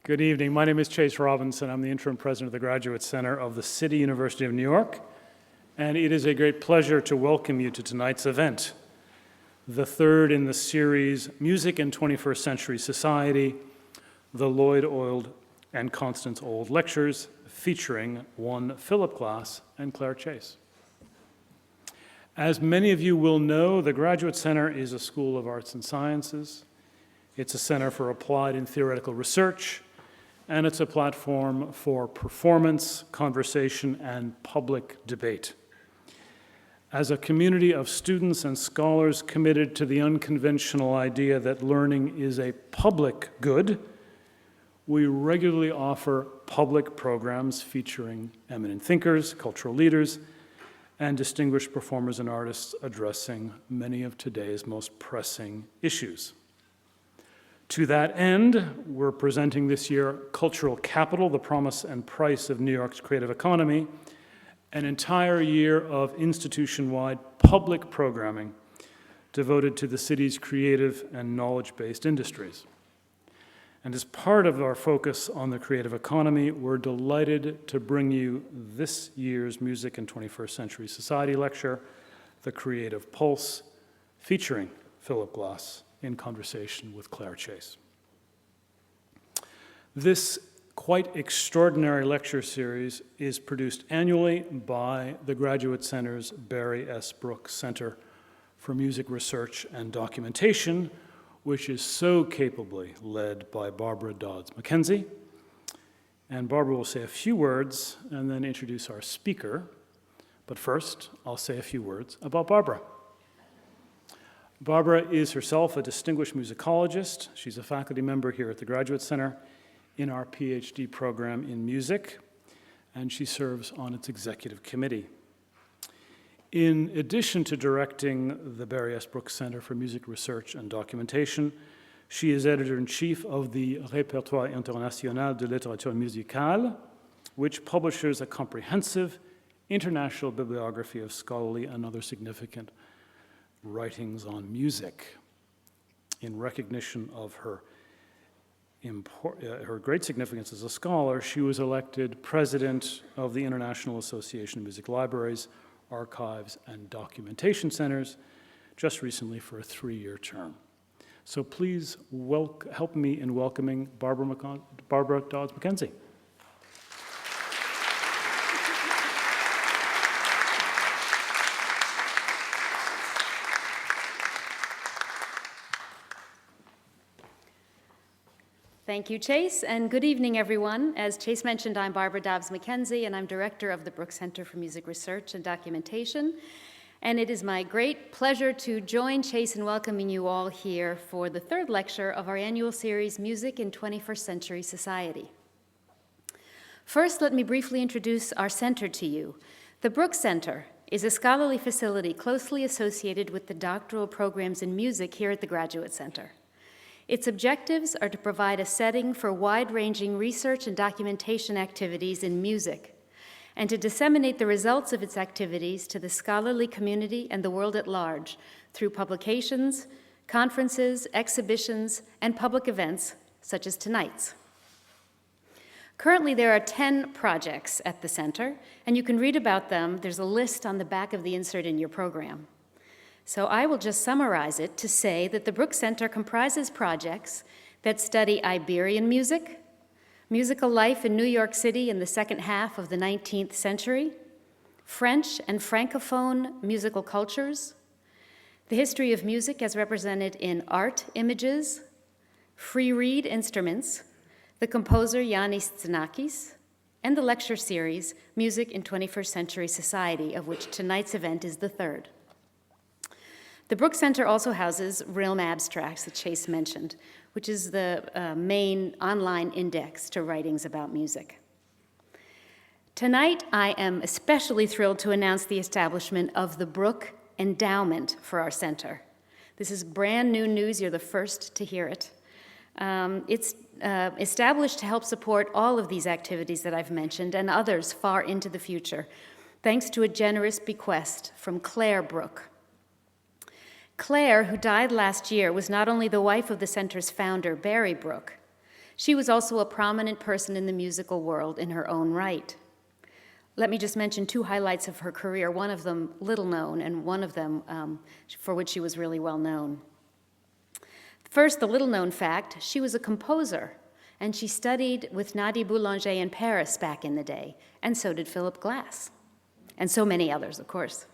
Good evening. My name is Chase Robinson. I'm the interim president of the Graduate Center of the City University of New York, and it is a great pleasure to welcome you to tonight's event, the third in the series Music in 21st Century Society, the Lloyd Old and Constance Old Lectures, featuring one Philip Glass and Claire Chase. As many of you will know, the Graduate Center is a school of arts and sciences. It's a center for applied and theoretical research, and it's a platform for performance, conversation, and public debate. As a community of students and scholars committed to the unconventional idea that learning is a public good, we regularly offer public programs featuring eminent thinkers, cultural leaders, and distinguished performers and artists addressing many of today's most pressing issues. To that end, we're presenting this year Cultural Capital, the Promise and Price of New York's Creative Economy, an entire year of institution-wide public programming devoted to the city's creative and knowledge-based industries. And as part of our focus on the creative economy, we're delighted to bring you this year's Music in 21st Century Society lecture, The Creative Pulse, featuring Philip Glass in conversation with Claire Chase. This quite extraordinary lecture series is produced annually by the Graduate Center's Barry S. Brooks Center for Music Research and Documentation, which is so capably led by Barbara Dodds-McKenzie. And Barbara will say a few words and then introduce our speaker. But first, I'll say a few words about Barbara. Barbara is herself a distinguished musicologist. She's a faculty member here at the Graduate Center in our PhD program in music, and she serves on its executive committee. In addition to directing the Barry S. Brooks Center for Music Research and Documentation, she is editor-in-chief of the Répertoire International de Littérature Musicale, which publishes a comprehensive international bibliography of scholarly and other significant writings on music. In recognition of her great significance as a scholar, she was elected president of the International Association of Music Libraries, Archives, and Documentation Centers just recently for a 3-year term. So please help me in welcoming Barbara Dodds-McKenzie. Thank you, Chase, and good evening, everyone. As Chase mentioned, I'm Barbara Dodds-McKenzie, and I'm director of the Brooks Center for Music Research and Documentation. And it is my great pleasure to join Chase in welcoming you all here for the third lecture of our annual series, Music in 21st Century Society. First, let me briefly introduce our center to you. The Brooks Center is a scholarly facility closely associated with the doctoral programs in music here at the Graduate Center. Its objectives are to provide a setting for wide-ranging research and documentation activities in music, and to disseminate the results of its activities to the scholarly community and the world at large through publications, conferences, exhibitions, and public events such as tonight's. Currently, there are 10 projects at the center, and you can read about them. There's a list on the back of the insert in your program. So I will just summarize it to say that the Brooks Center comprises projects that study Iberian music, musical life in New York City in the second half of the 19th century, French and Francophone musical cultures, the history of music as represented in art images, free reed instruments, the composer Yannis Xenakis, and the lecture series, Music in 21st Century Society, of which tonight's event is the third. The Brooks Center also houses Realm Abstracts that Chase mentioned, which is the main online index to writings about music. Tonight, I am especially thrilled to announce the establishment of the Brooke Endowment for our center. This is brand new news. You're the first to hear it. It's established to help support all of these activities that I've mentioned and others far into the future, thanks to a generous bequest from Claire Brooke. Claire, who died last year, was not only the wife of the center's founder, Barry Brooke. She was also a prominent person in the musical world in her own right. Let me just mention two highlights of her career, one of them little known, and one of them for which she was really well known. First, the little known fact, she was a composer, and she studied with Nadia Boulanger in Paris back in the day, and so did Philip Glass, and so many others, of course.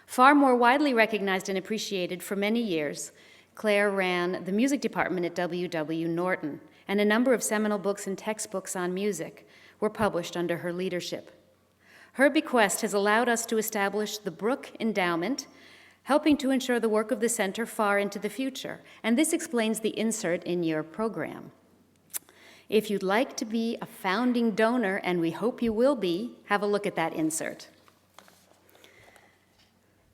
Far more widely recognized and appreciated for many years, Claire ran the music department at W.W. Norton, and a number of seminal books and textbooks on music were published under her leadership. Her bequest has allowed us to establish the Brooke Endowment, helping to ensure the work of the center far into the future, and this explains the insert in your program. If you'd like to be a founding donor, and we hope you will be, have a look at that insert.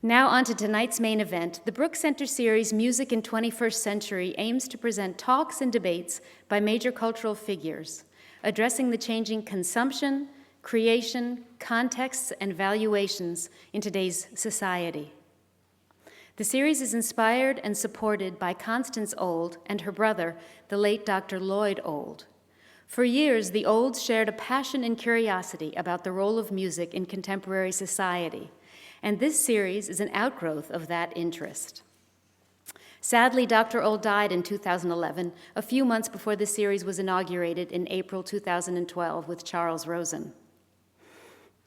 Now on to tonight's main event. The Brooke Center series, Music in 21st Century, aims to present talks and debates by major cultural figures, addressing the changing consumption, creation, contexts, and valuations in today's society. The series is inspired and supported by Constance Old and her brother, the late Dr. Lloyd Old. For years, the Olds shared a passion and curiosity about the role of music in contemporary society, and this series is an outgrowth of that interest. Sadly, Dr. Old died in 2011, a few months before the series was inaugurated in April 2012 with Charles Rosen.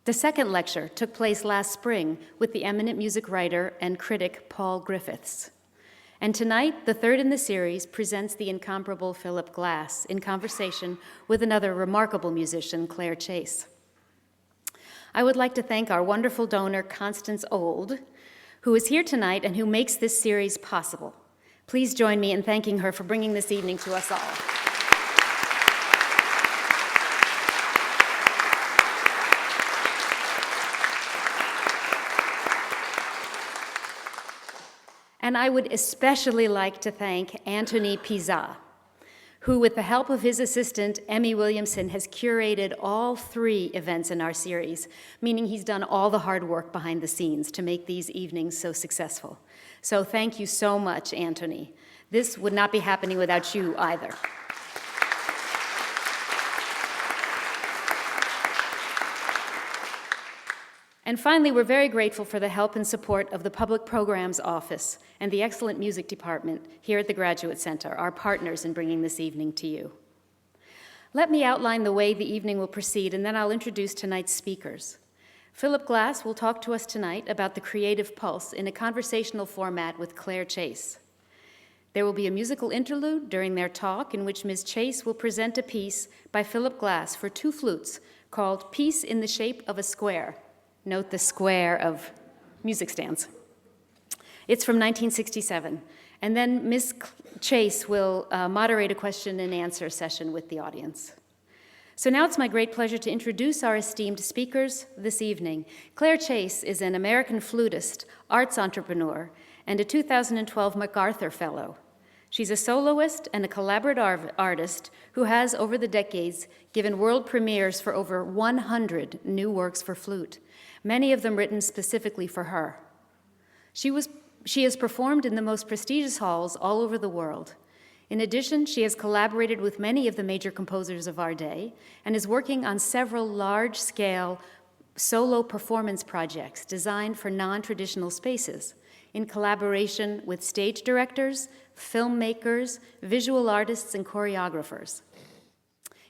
The second lecture took place last spring with the eminent music writer and critic Paul Griffiths. And tonight, the third in the series presents the incomparable Philip Glass in conversation with another remarkable musician, Claire Chase. I would like to thank our wonderful donor, Constance Old, who is here tonight and who makes this series possible. Please join me in thanking her for bringing this evening to us all. And I would especially like to thank Anthony Pizza, who, with the help of his assistant, Emmy Williamson, has curated all three events in our series, meaning he's done all the hard work behind the scenes to make these evenings so successful. So thank you so much, Anthony. This would not be happening without you either. And finally, we're very grateful for the help and support of the Public Programs Office and the excellent music department here at the Graduate Center, our partners in bringing this evening to you. Let me outline the way the evening will proceed, and then I'll introduce tonight's speakers. Philip Glass will talk to us tonight about the creative pulse in a conversational format with Claire Chase. There will be a musical interlude during their talk in which Ms. Chase will present a piece by Philip Glass for two flutes called Piece in the Shape of a Square. Note the square of music stands. It's from 1967. And then Ms. Chase will moderate a question and answer session with the audience. So now it's my great pleasure to introduce our esteemed speakers this evening. Claire Chase is an American flutist, arts entrepreneur, and a 2012 MacArthur Fellow. She's a soloist and a collaborative artist who has, over the decades, given world premieres for over 100 new works for flute, many of them written specifically for her. She has performed in the most prestigious halls all over the world. In addition, she has collaborated with many of the major composers of our day and is working on several large-scale solo performance projects designed for non-traditional spaces in collaboration with stage directors, filmmakers, visual artists, and choreographers.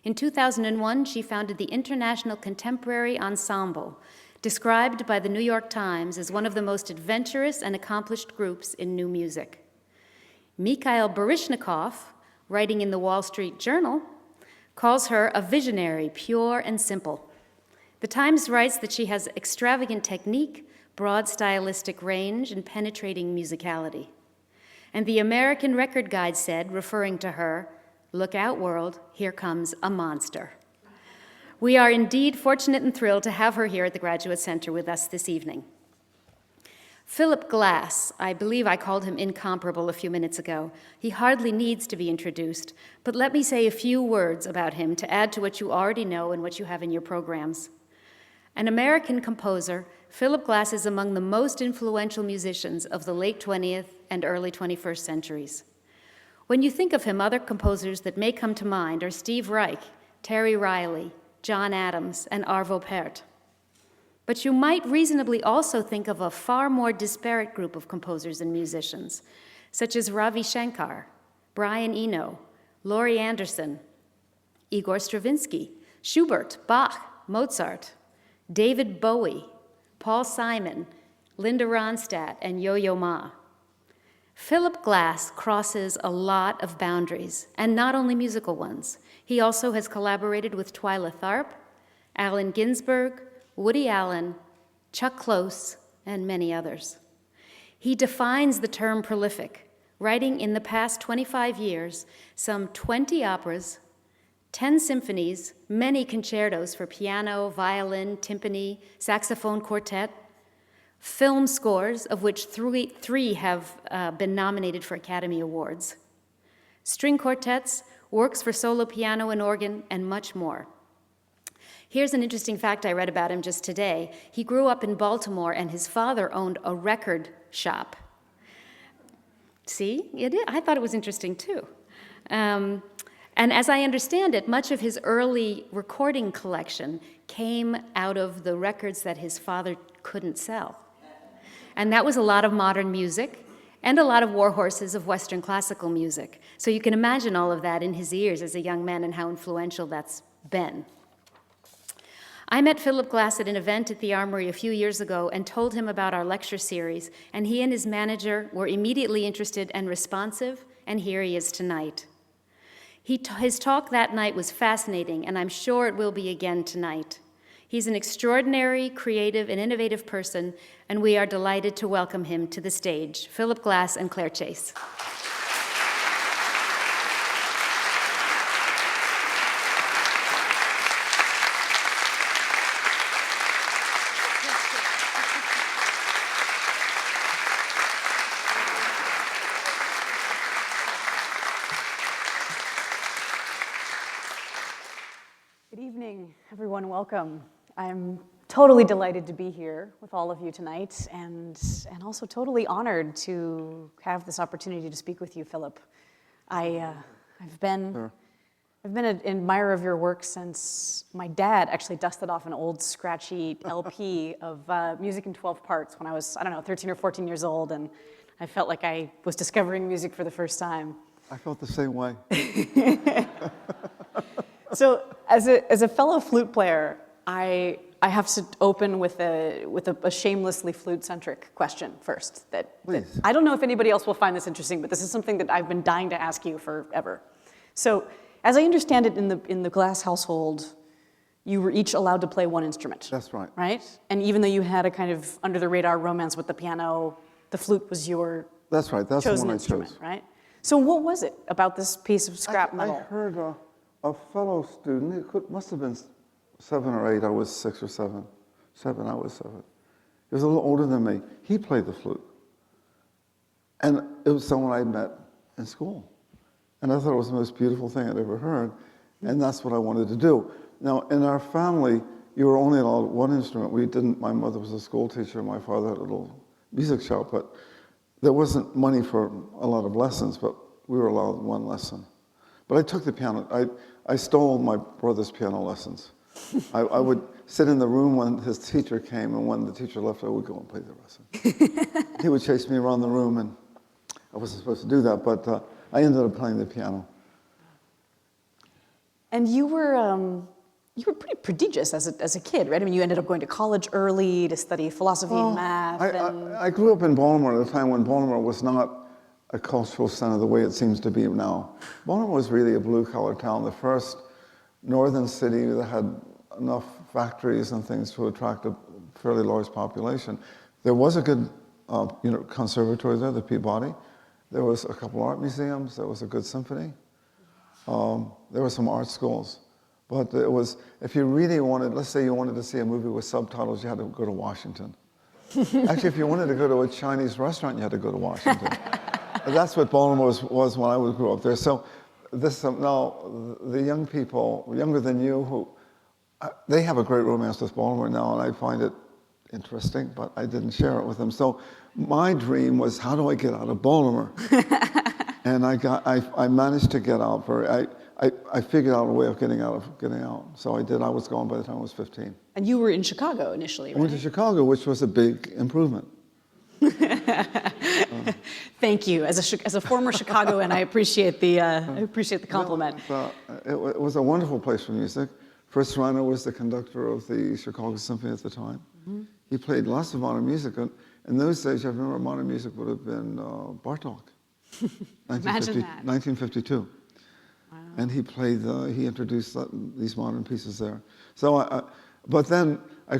In 2001, she founded the International Contemporary Ensemble, described by the New York Times as one of the most adventurous and accomplished groups in new music. Mikhail Baryshnikov, writing in the Wall Street Journal, calls her a visionary, pure and simple. The Times writes that she has extravagant technique, broad stylistic range, and penetrating musicality. And the American Record Guide said, referring to her, "Look out, world, here comes a monster." We are indeed fortunate and thrilled to have her here at the Graduate Center with us this evening. Philip Glass, I believe I called him incomparable a few minutes ago. He hardly needs to be introduced, but let me say a few words about him to add to what you already know and what you have in your programs. An American composer, Philip Glass is among the most influential musicians of the late 20th and early 21st centuries. When you think of him, other composers that may come to mind are Steve Reich, Terry Riley, John Adams, and Arvo Pärt. But you might reasonably also think of a far more disparate group of composers and musicians, such as Ravi Shankar, Brian Eno, Laurie Anderson, Igor Stravinsky, Schubert, Bach, Mozart, David Bowie, Paul Simon, Linda Ronstadt, and Yo-Yo Ma. Philip Glass crosses a lot of boundaries, and not only musical ones. He also has collaborated with Twyla Tharp, Allen Ginsberg, Woody Allen, Chuck Close, and many others. He defines the term prolific, writing in the past 25 years some 20 operas, 10 symphonies, many concertos for piano, violin, timpani, saxophone quartet, film scores, of which three have been nominated for Academy Awards, string quartets, works for solo piano and organ, and much more. Here's an interesting fact I read about him just today. He grew up in Baltimore, and his father owned a record shop. See, I thought it was interesting too. And as I understand it, much of his early recording collection came out of the records that his father couldn't sell. And that was a lot of modern music and a lot of war horses of Western classical music. So you can imagine all of that in his ears as a young man and how influential that's been. I met Philip Glass at an event at the Armory a few years ago and told him about our lecture series, and he and his manager were immediately interested and responsive, and here he is tonight. His talk that night was fascinating, and I'm sure it will be again tonight. He's an extraordinary, creative, and innovative person, and we are delighted to welcome him to the stage. Philip Glass and Claire Chase. Good evening, everyone. Welcome. I'm totally delighted to be here with all of you tonight, and also totally honored to have this opportunity to speak with you, Philip. I've been an admirer of your work since my dad actually dusted off an old scratchy LP of music in 12 parts when I was, 13 or 14 years old, and I felt like I was discovering music for the first time. I felt the same way. So, as a fellow flute player, I have to open with a shamelessly flute-centric question first. That I don't know if anybody else will find this interesting, but this is something that I've been dying to ask you forever. So, as I understand it, in the Glass household, you were each allowed to play one instrument. That's right. Right? And even though you had a kind of under-the-radar romance with the piano, the flute was your That's right. That's the chosen one I instrument, chose. right? So, what was it about this piece of scrap metal? I heard a fellow student, must have been 7 or 8, I was 6 or 7. 7, I was 7. He was a little older than me. He played the flute. And it was someone I met in school. And I thought it was the most beautiful thing I'd ever heard. And that's what I wanted to do. Now, in our family, you were only allowed one instrument. We didn't, my mother was a school teacher, my father had a little music shop, but there wasn't money for a lot of lessons, but we were allowed one lesson. But I took the piano. I stole my brother's piano lessons. I would sit in the room when his teacher came, and when the teacher left, I would go and play the lesson. He would chase me around the room, and I wasn't supposed to do that, but I ended up playing the piano. And you were pretty prodigious as a kid, right? I mean, you ended up going to college early to study philosophy and math. I grew up in Baltimore at a time when Baltimore was not a cultural center the way it seems to be now. Baltimore was really a blue-collar town, the first northern city that had enough factories and things to attract a fairly large population. There was a good conservatory there, the Peabody. There was a couple art museums. There was a good symphony. There were some art schools. But it was, if you really wanted, let's say you wanted to see a movie with subtitles, you had to go to Washington. Actually, if you wanted to go to a Chinese restaurant, you had to go to Washington. That's what Baltimore was when I grew up there. So now the young people, younger than you, they have a great romance with Baltimore now, and I find it interesting, but I didn't share it with them. So my dream was, how do I get out of Baltimore? And I managed to get out. I figured out a way of getting out. So I did. I was gone by the time I was 15. And you were in Chicago initially, right? I went to Chicago, which was a big improvement. Thank you. As a former Chicagoan, I appreciate the compliment. It was a wonderful place for music. Fritz Reiner was the conductor of the Chicago Symphony at the time. He played lots of modern music. And in those days, I remember modern music would have been Bartók. Imagine that. 1952. Wow. And he introduced these modern pieces there. So, but then I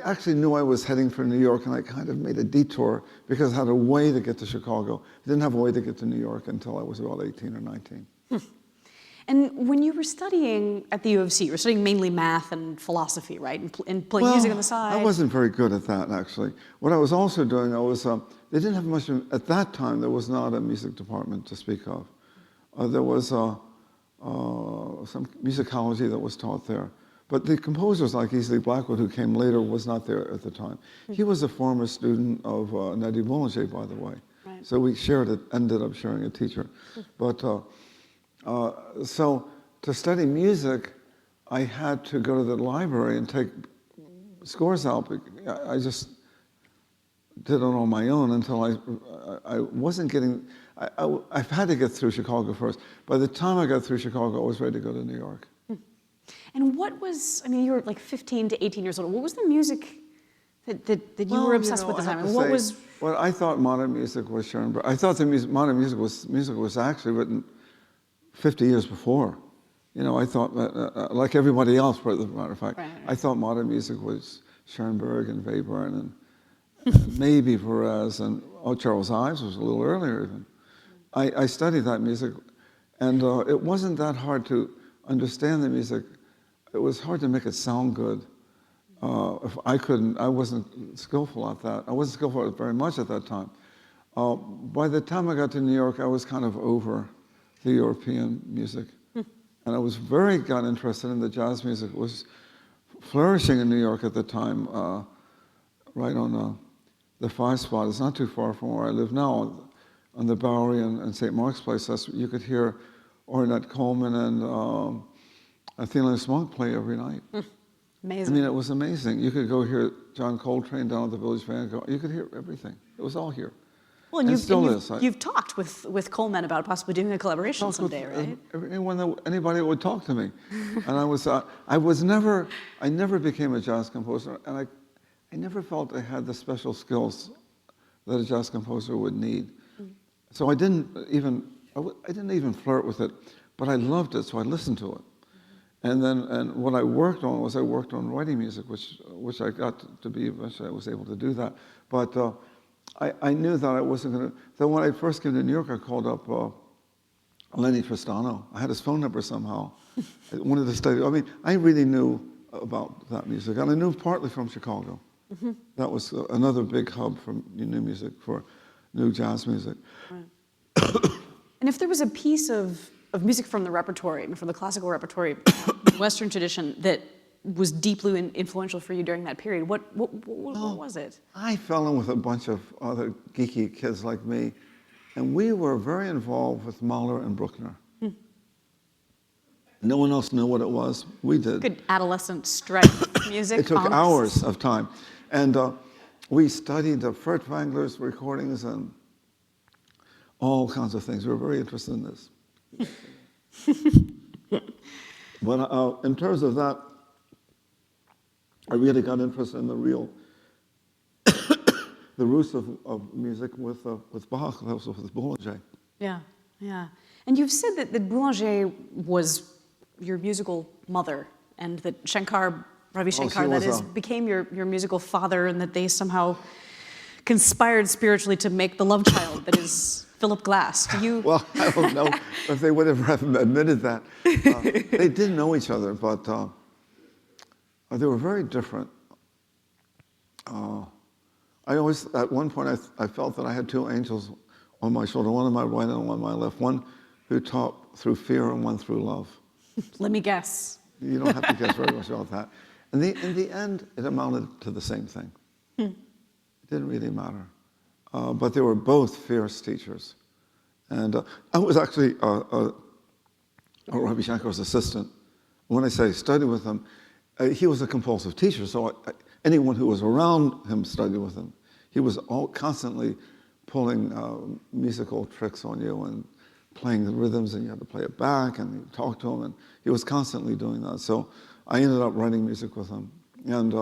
actually knew I was heading for New York, and I kind of made a detour because I had a way to get to Chicago. I didn't have a way to get to New York until I was about 18 or 19. And when you were studying at the U of C, you were studying mainly math and philosophy, right? And playing music on the side? I wasn't very good at that, actually. What I was also doing, they didn't have much, at that time, there was not a music department to speak of. There was some musicology that was taught there. But the composers like Easley Blackwood, who came later, was not there at the time. He was a former student of Nadia Boulanger, by the way. Right. So we ended up sharing a teacher. But so to study music, I had to go to the library and take scores out. I just did it on my own until I wasn't getting, I've had to get through Chicago first. By the time I got through Chicago, I was ready to go to New York. And what was, you were like 15 to 18 years old. What was the music that you were obsessed with at the time? And what was... Well, I thought modern music was Schoenberg. I thought modern music was actually written 50 years before. I thought, like everybody else, for the matter of fact, right. I thought modern music was Schoenberg and Webern and maybe Perez and Charles Ives was a little earlier even. I studied that music, and it wasn't that hard to understand the music. It was hard to make it sound good. If I wasn't skillful at that. I wasn't skillful at it very much at that time. By the time I got to New York, I was kind of over the European music. And I got interested in the jazz music. It was flourishing in New York at the time, right on the 5 spot. It's not too far from where I live now, on the Bowery and St. Mark's Place. You could hear Ornette Coleman and Thelonious Monk play every night. Amazing. I mean, it was amazing. You could go hear John Coltrane down at the Village Band. You could hear everything. It was all here. Well, and you've talked with Coleman about possibly doing a collaboration someday, right? Anybody that would talk to me. And I never became a jazz composer, and I never felt I had the special skills that a jazz composer would need. So I didn't even flirt with it, but I loved it, so I listened to it. And what I worked on writing music, which I got to be eventually. I was able to do that, but I knew that I wasn't going to. Then when I first came to New York, I called up Lenny Tristano. I had his phone number somehow. I wanted to study. I mean, I really knew about that music, and I knew partly from Chicago. That was another big hub for new music, for new jazz music. Right. And if there was a piece of music from the repertory, from the classical repertory, Western tradition, that was deeply influential for you during that period, what was it? I fell in with a bunch of other geeky kids like me, and we were very involved with Mahler and Bruckner. No one else knew what it was. We did. Good adolescent strike music. It took hours of time. And we studied the Furtwängler's recordings and all kinds of things. We were very interested in this. But in terms of that, I really got interested in the roots of music with Bach, also with Boulanger. Yeah. And you've said that Boulanger was your musical mother, and that Ravi Shankar, became your musical father, and that they somehow conspired spiritually to make the love child that is Philip Glass. Do you? Well, I don't know if they would have admitted that. They did know each other, but they were very different. At one point, I felt that I had two angels on my shoulder, one on my right and one on my left, one who taught through fear and one through love. Let me guess. You don't have to guess very much about that. In the end, it amounted to the same thing. It didn't really matter. But they were both fierce teachers. And I was actually Rabbi Shankar's assistant. When I say study with him, he was a compulsive teacher, so anyone who was around him studied with him. He was constantly pulling musical tricks on you and playing the rhythms, and you had to play it back, and you talk to him, and he was constantly doing that. So I ended up writing music with him, and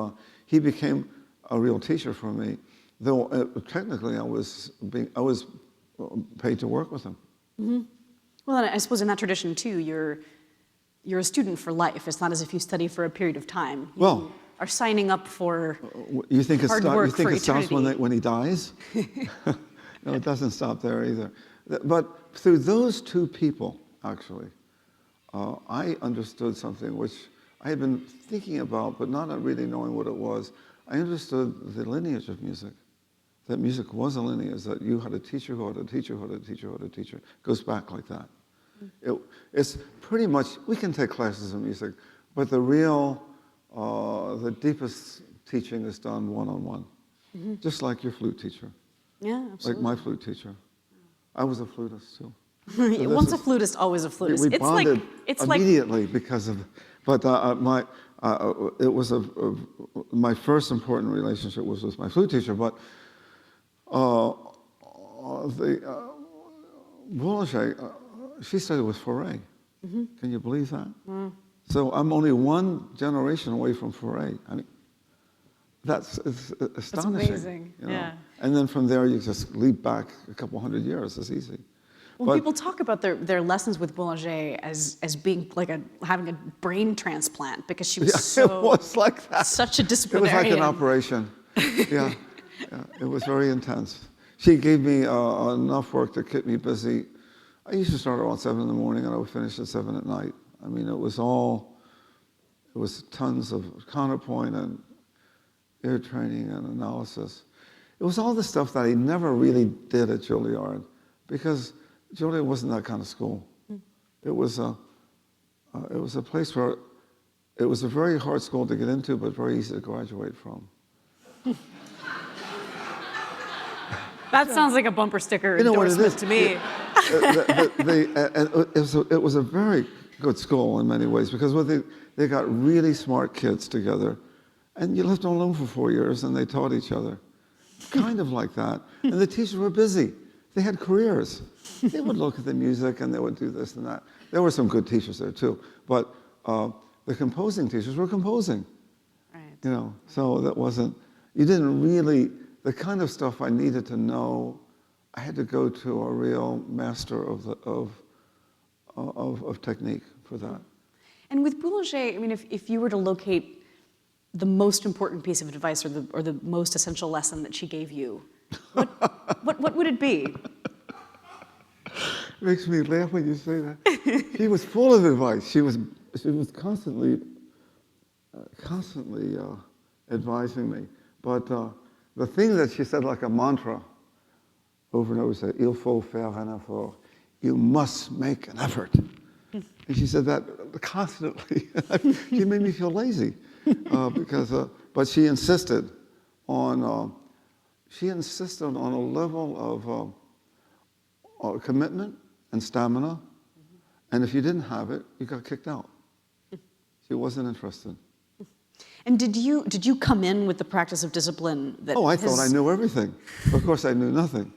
he became a real teacher for me, though technically I was paid to work with him. Mm-hmm. Well, and I suppose in that tradition too, you're a student for life. It's not as if you study for a period of time. You are signing up for you think hard work for it stops when he dies? No, it doesn't stop there either. But through those two people, actually, I understood something which I had been thinking about, but not really knowing what it was. I understood the lineage of music. That music was a lineage, that you had a teacher who had a teacher who had a teacher who had a teacher. It goes back like that. It's pretty much, we can take classes of music, but the deepest teaching is done one-on-one, just like your flute teacher. Yeah, absolutely. Like my flute teacher. I was a flutist too. Once a flutist, always a flutist. We bonded immediately because of, but it was my first important relationship was with my flute teacher, but Boulanger, she studied with Fauré. Can you believe that? So I'm only one generation away from Fauré. I mean, it's astonishing. That's amazing. You know? Yeah. And then from there, you just leap back a couple hundred years. It's easy. Well, people talk about their lessons with Boulanger as being like having a brain transplant because she was it was like that. Such a disciplinarian. It was like an operation. Yeah, it was very intense. She gave me enough work to keep me busy. I used to start around 7 in the morning and I would finish at 7 at night. I mean, it was tons of counterpoint and ear training and analysis. It was all the stuff that I never really did at Juilliard because Juilliard wasn't that kind of school. It was a place where it was a very hard school to get into, but very easy to graduate from. That sounds like a bumper sticker endorsement to me. It was a very good school in many ways because they got really smart kids together, and you left them alone for 4 years, and they taught each other, kind of like that. And the teachers were busy; they had careers. They would look at the music, and they would do this and that. There were some good teachers there too, but the composing teachers were composing. Right. You know, so that wasn't. You didn't really. The kind of stuff I needed to know, I had to go to a real master of technique for that. And with Boulanger, I mean, if you were to locate the most important piece of advice or the most essential lesson that she gave you, what would it be? It makes me laugh when you say that. She was full of advice. She was constantly advising me. But the thing that she said like a mantra over and over said, "Il faut faire un effort." You must make an effort. And she said that constantly. She made me feel lazy but she insisted on a level of commitment and stamina. And if you didn't have it, you got kicked out. She wasn't interested. And did you come in with the practice of discipline that I thought I knew everything. Of course, I knew nothing.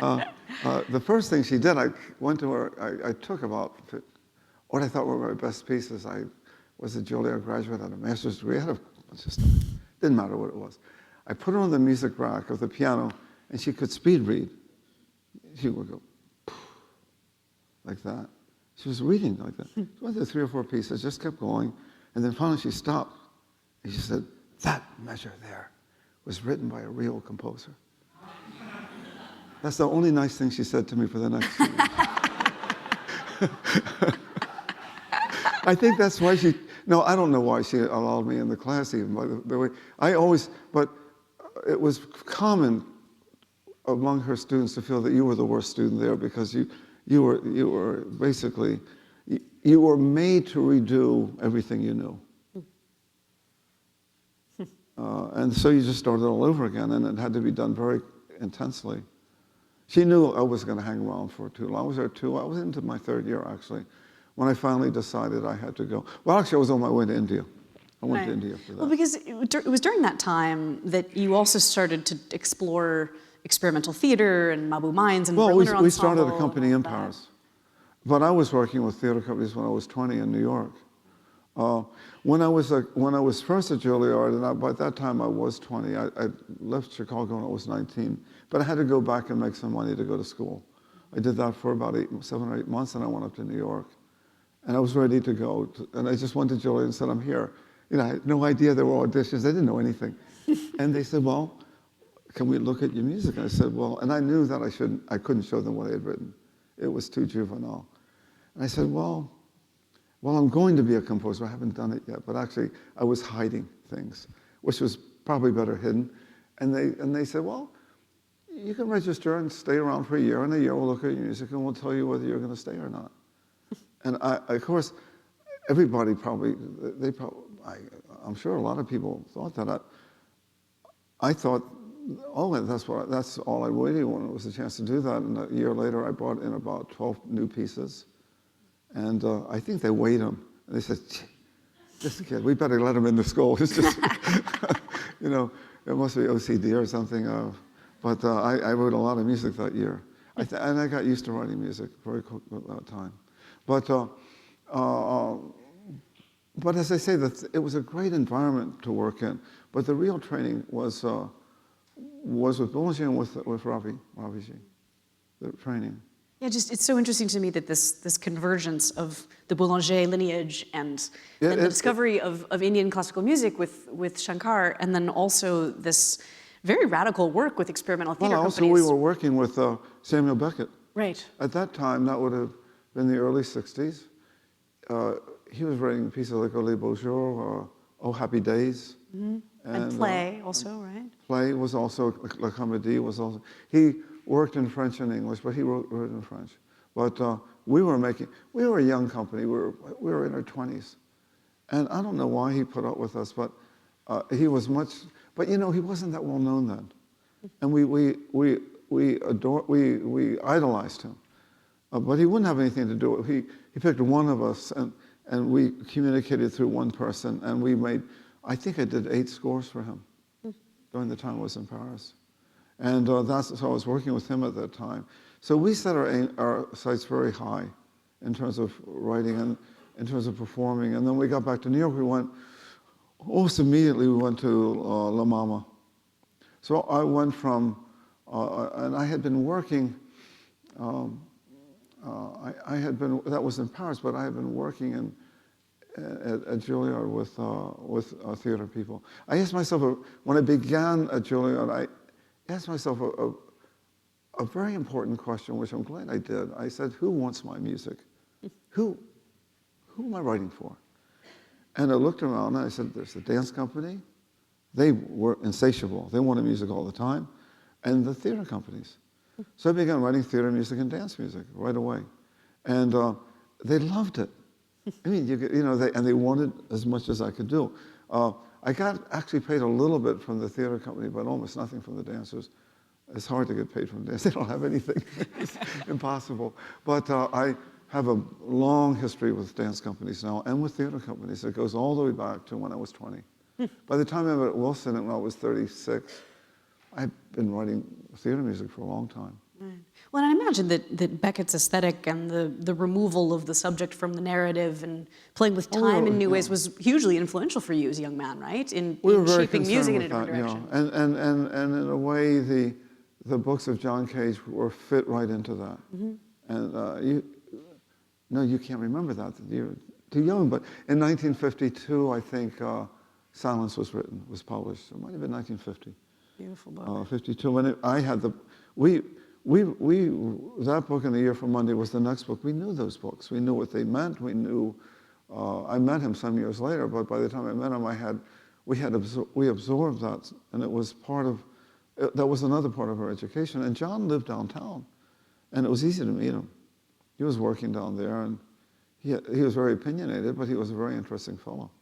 The first thing she did, I went to her, I took about what I thought were my best pieces. I was a Juilliard graduate, had a master's degree, I had a bunch of stuff. Didn't matter what it was. I put her on the music rack of the piano, and she could speed read. She would go like that. She was reading like that. She went through 3 or 4 pieces, just kept going, and then finally she stopped. And she said, "That measure there was written by a real composer." That's the only nice thing she said to me for the next 2 years. I think that's why I don't know why she allowed me in the class even, by the way. But it was common among her students to feel that you were the worst student there because you were basically, you were made to redo everything you knew. And so you just started all over again, and it had to be done very intensely. She knew I was going to hang around for too long. I was there I was into my third year, actually, when I finally decided I had to go. Well, actually, I was on my way to India. I went to India for that. Well, because it was during that time that you also started to explore experimental theater and Mabou Mines and Berliner we started a Ensemble company and all in that. Paris. But I was working with theater companies when I was 20 in New York. When I was first at Juilliard, and by that time I was 20, I left Chicago when I was 19, but I had to go back and make some money to go to school. I did that for about 7 or 8 months, and I went up to New York. And I was ready to go, and I just went to Juilliard and said, I'm here. You know, I had no idea there were auditions. I didn't know anything. And they said, well, can we look at your music? And I said, well, and I knew that I couldn't show them what I had written. It was too juvenile. And I said, well, I'm going to be a composer. I haven't done it yet. But actually, I was hiding things, which was probably better hidden. And they said, well, you can register and stay around for a year. In a year, we'll look at your music and we'll tell you whether you're going to stay or not. And of course, everybody I'm sure a lot of people thought that. I thought, oh, that's all I really wanted was a chance to do that. And a year later, I brought in about 12 new pieces. And I think they weighed them. And they said, this kid, we better let him in the school. It's just, you know, it must be OCD or something. But I wrote a lot of music that year. And I got used to writing music very quick at that time. But as I say, it was a great environment to work in. But the real training was with Boulanger and with Raviji, the training. Yeah, it's so interesting to me that this convergence of the Boulanger lineage and the discovery of Indian classical music with Shankar, and then also this very radical work with experimental theater companies. Also we were working with Samuel Beckett. Right. At that time, that would have been the early 60s. He was writing pieces like Ole Bonjour or Oh Happy Days. Mm-hmm. And Play also, right? Play was also, La Comédie was also, he worked in French and English, but he wrote in French. But we were a young company, we were in our 20s. And I don't know why he put up with us, but he was but you know, he wasn't that well known then. And we idolized him. But he wouldn't have anything to do with it. He picked one of us, and we communicated through one person, and we made, I think I did 8 scores for him during the time I was in Paris. And so I was working with him at that time. So we set our sights very high in terms of writing and in terms of performing. And then we got back to New York, almost immediately we went to La Mama. So I went from, and I had been working, that was in Paris, but I had been working at Juilliard with theater people. I asked myself, when I began at Juilliard, I asked myself a very important question, which I'm glad I did. I said, who wants my music? Who am I writing for? And I looked around and I said, there's the dance company. They were insatiable. They wanted music all the time. And the theater companies. So I began writing theater music and dance music right away. And they loved it. I mean, they wanted as much as I could do. I got actually paid a little bit from the theater company, but almost nothing from the dancers. It's hard to get paid from dancers. They don't have anything. It's impossible. But I have a long history with dance companies now and with theater companies. It goes all the way back to when I was 20. By the time I was at Wilson and when I was 36, I've been writing theater music for a long time. Right. Well, and I imagine that Beckett's aesthetic and the removal of the subject from the narrative and playing with time in new ways was hugely influential for you as a young man, right? In shaping music in a different direction. Yeah. And in a way, the books of John Cage were fit right into that. Mm-hmm. And you can't remember that. You're too young. But in 1952, I think Silence was published. It might have been 1950. Beautiful book. 52. And I had that book and The Year from Monday was the next book. We knew those books. We knew what they meant. We knew, I met him some years later, but by the time I met him, we absorbed that, and it was that was another part of our education. And John lived downtown, and it was easy to meet him. He was working down there, and he was very opinionated, but he was a very interesting fellow.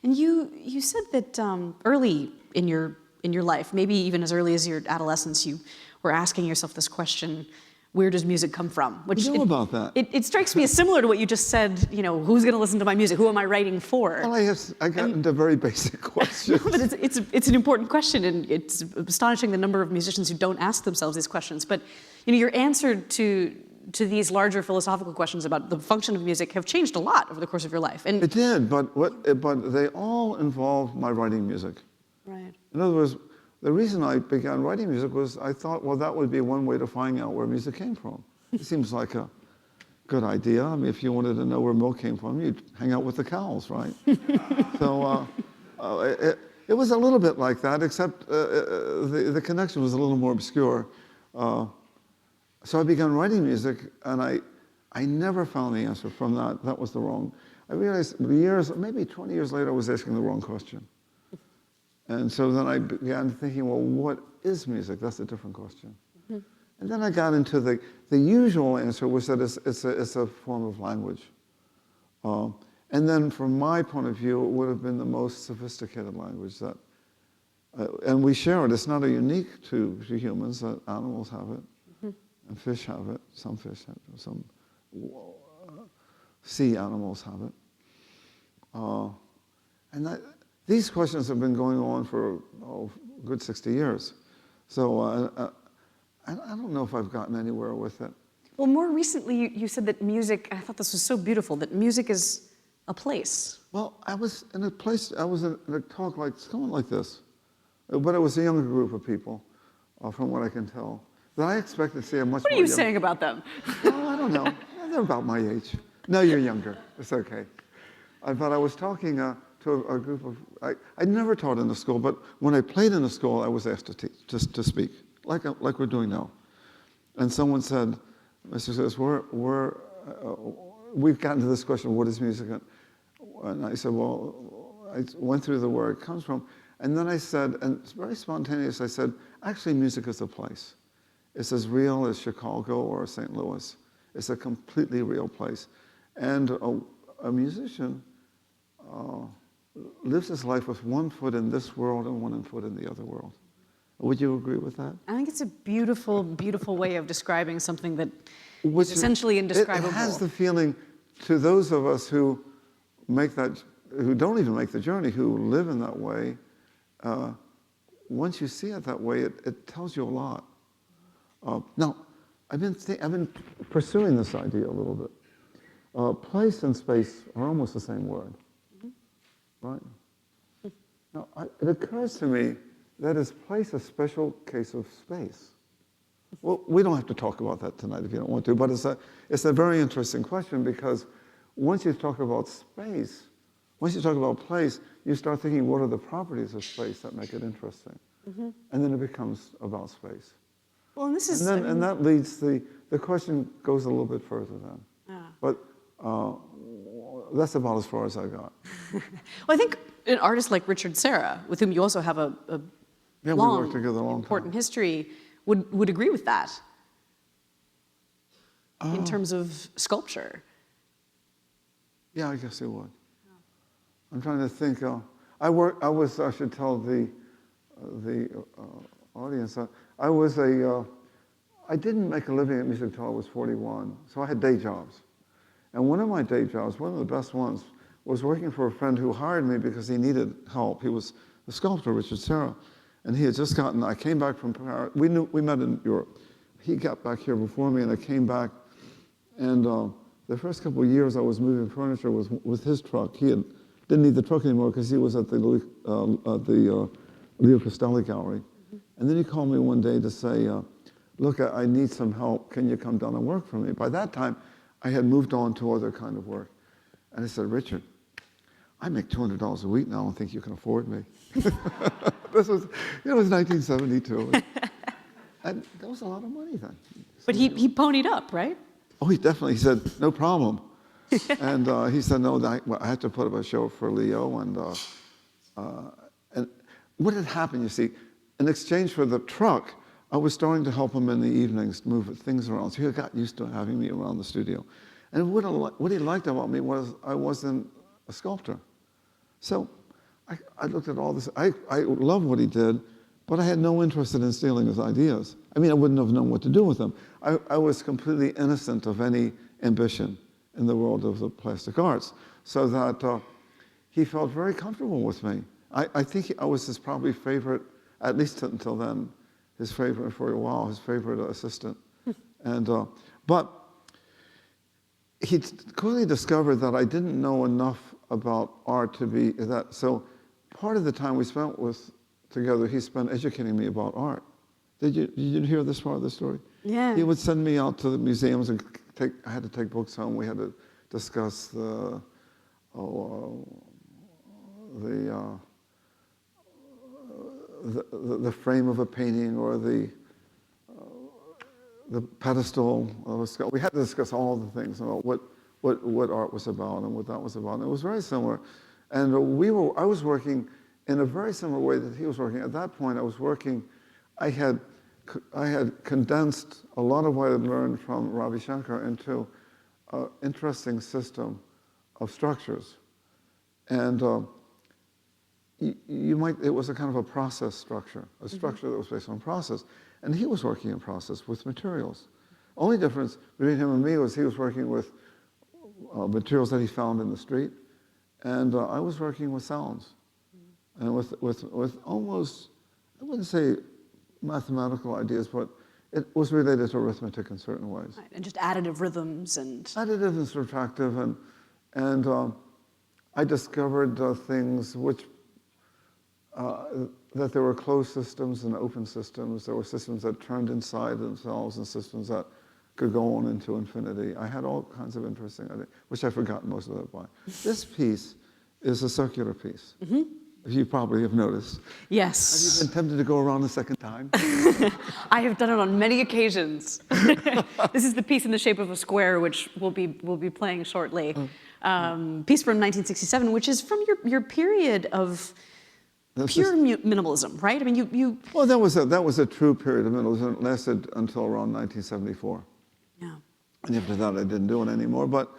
And you said that early in your in your life, maybe even as early as your adolescence, you were asking yourself this question, where does music come from? Which You know about that. It strikes me as similar to what you just said, who's going to listen to my music? Who am I writing for? Well, I got into very basic questions. No, but it's an important question, and it's astonishing the number of musicians who don't ask themselves these questions. But your answer to these larger philosophical questions about the function of music have changed a lot over the course of your life. And It did, but they all involved my writing music. right. In other words, the reason I began writing music was I thought, well, that would be one way to find out where music came from. It seems like a good idea. I mean, if you wanted to know where milk came from, you'd hang out with the cows, right? So it was a little bit like that, except the connection was a little more obscure. So I began writing music, and I never found the answer from that. That was the wrong. I realized maybe 20 years later, I was asking the wrong question. And so then I began thinking, well, what is music? That's a different question. Mm-hmm. And then I got into the usual answer, was that it's a form of language. And then from my point of view, it would have been the most sophisticated language that, and we share it. It's not unique to humans, that animals have it, mm-hmm. and fish have it. Some fish have it. Some sea animals have it. These questions have been going on for a good 60 years. So I don't know if I've gotten anywhere with it. Well, more recently, you said that music, I thought this was so beautiful, that music is a place. Well, I was in a talk going like this, but it was a younger group of people, from what I can tell, that I expected to see a much more What are you saying about them? Well, I don't know. They're about my age. No, you're younger. It's okay. But I was talking to a group of, I never taught in a school, but when I played in a school, I was asked to teach, to speak, like we're doing now. And someone said, Mr. Says, we've gotten to this question, what is music? And I said, well, I went through where it comes from. And then I said, and it's very spontaneous, I said, actually music is a place. It's as real as Chicago or St. Louis. It's a completely real place. And a musician lives his life with one foot in this world and one foot in the other world. Would you agree with that? I think it's a beautiful, beautiful way of describing something that is essentially indescribable. It has the feeling, to those of us who don't even make the journey, who live in that way, once you see it that way, it tells you a lot. Now, I've been pursuing this idea a little bit. Place and space are almost the same word, right? Now, it occurs to me that is place a special case of space? Well, we don't have to talk about that tonight if you don't want to, but it's a very interesting question, because once you talk about space, once you talk about place, you start thinking, what are the properties of space that make it interesting? Mm-hmm. And then it becomes about space. Well, and this is... And that leads, the question goes a little bit further then. Yeah. But that's about as far as I got. Well, I think an artist like Richard Serra, with whom you also have a we long, worked together a long important time. history, would agree with that in terms of sculpture. Yeah, I guess he would. I'm trying to think. I should tell the audience, I didn't make a living at music until I was 41, so I had day jobs. And one of my day jobs, one of the best ones, was working for a friend who hired me because he needed help. He was a sculptor, Richard Serra, and he had just I came back from Paris. We met in Europe. He got back here before me, and I came back, and the first couple of years I was moving furniture was with his truck. He didn't need the truck anymore because he was at the Leo Castelli Gallery. Mm-hmm. And then he called me one day to say, look, I need some help. Can you come down and work for me? By that time, I had moved on to other kind of work. And I said, Richard, I make $200 a week now. I don't think you can afford me. This was, it was 1972. And that was a lot of money then. But he ponied up, right? Oh, he said, no problem. And he said, no, I had to put up a show for Leo. And what had happened, you see, in exchange for the truck, I was starting to help him in the evenings move things around. So he got used to having me around the studio. And what he liked about me was I wasn't a sculptor. So I looked at all this. I love what he did, but I had no interest in stealing his ideas. I mean, I wouldn't have known what to do with them. I was completely innocent of any ambition in the world of the plastic arts, so that he felt very comfortable with me. I think I was his probably favorite, at least until then, his favorite for a while, his favorite assistant. And but he quickly discovered that I didn't know enough about art to be that. So part of the time we spent together, he spent educating me about art. Did you hear this part of the story? Yeah. He would send me out to the museums and I had to take books home. We had to discuss the frame of a painting or the pedestal of a sculpture. We had to discuss all the things about what art was about and what that was about. And it was very similar. And I was working in a very similar way that he was working. At that point, I had condensed a lot of what I had learned from Ravi Shankar into an interesting system of structures. And it was a kind of a process structure, a structure that was based on process. And he was working in process with materials. Only difference between him and me was he was working with materials that he found in the street, and I was working with sounds, and with almost, I wouldn't say mathematical ideas, but it was related to arithmetic in certain ways. Right. And just additive rhythms and... Additive and subtractive, and I discovered things which, that there were closed systems and open systems. There were systems that turned inside themselves and systems that could go on into infinity. I had all kinds of interesting ideas, which I've forgotten most of that by. This piece is a circular piece. You probably have noticed. Yes. Have you been tempted to go around a second time? I have done it on many occasions. This is the piece in the shape of a square, which we'll be playing shortly. Piece from 1967, which is from your period of pure minimalism, right? I mean, you. Well, that was a true period of minimalism. It lasted until around 1974. Yeah. And after that, I didn't do it anymore. But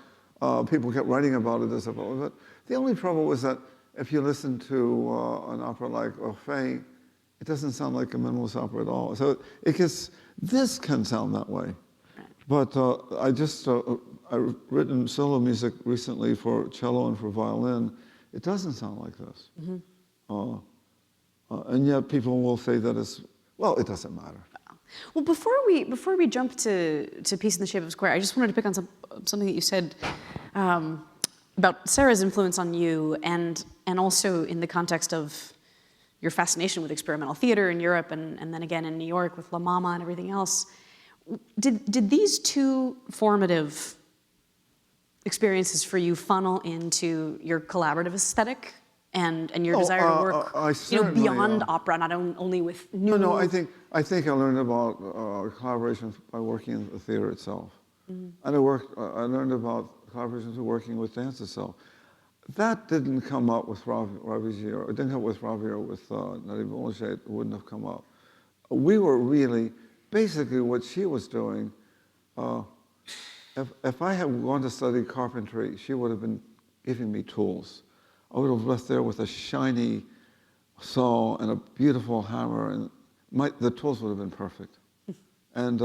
people kept writing about it as well. But the only trouble was that if you listen to an opera like Orphée, it doesn't sound like a minimalist opera at all. So this can sound that way. But I've written solo music recently for cello and for violin. It doesn't sound like this. And yet people will say that well, it doesn't matter. Well, before we jump to Piece in the Shape of a Square, I just wanted to pick on something that you said about Sarah's influence on you, and also in the context of your fascination with experimental theater in Europe, and then again in New York with La Mama and everything else. Did these two formative experiences for you funnel into your collaborative aesthetic and your desire to work beyond opera, not only with new? No, I think I learned about collaboration by working in the theater itself. And I learned about collaborations with working with dance itself. That didn't come up with Ravi, or it didn't come up with Ravi or with Nadia Boulanger. It wouldn't have come up. We were really, basically what she was doing, if I had gone to study carpentry, she would have been giving me tools. I would have left there with a shiny saw and a beautiful hammer, and the tools would have been perfect. And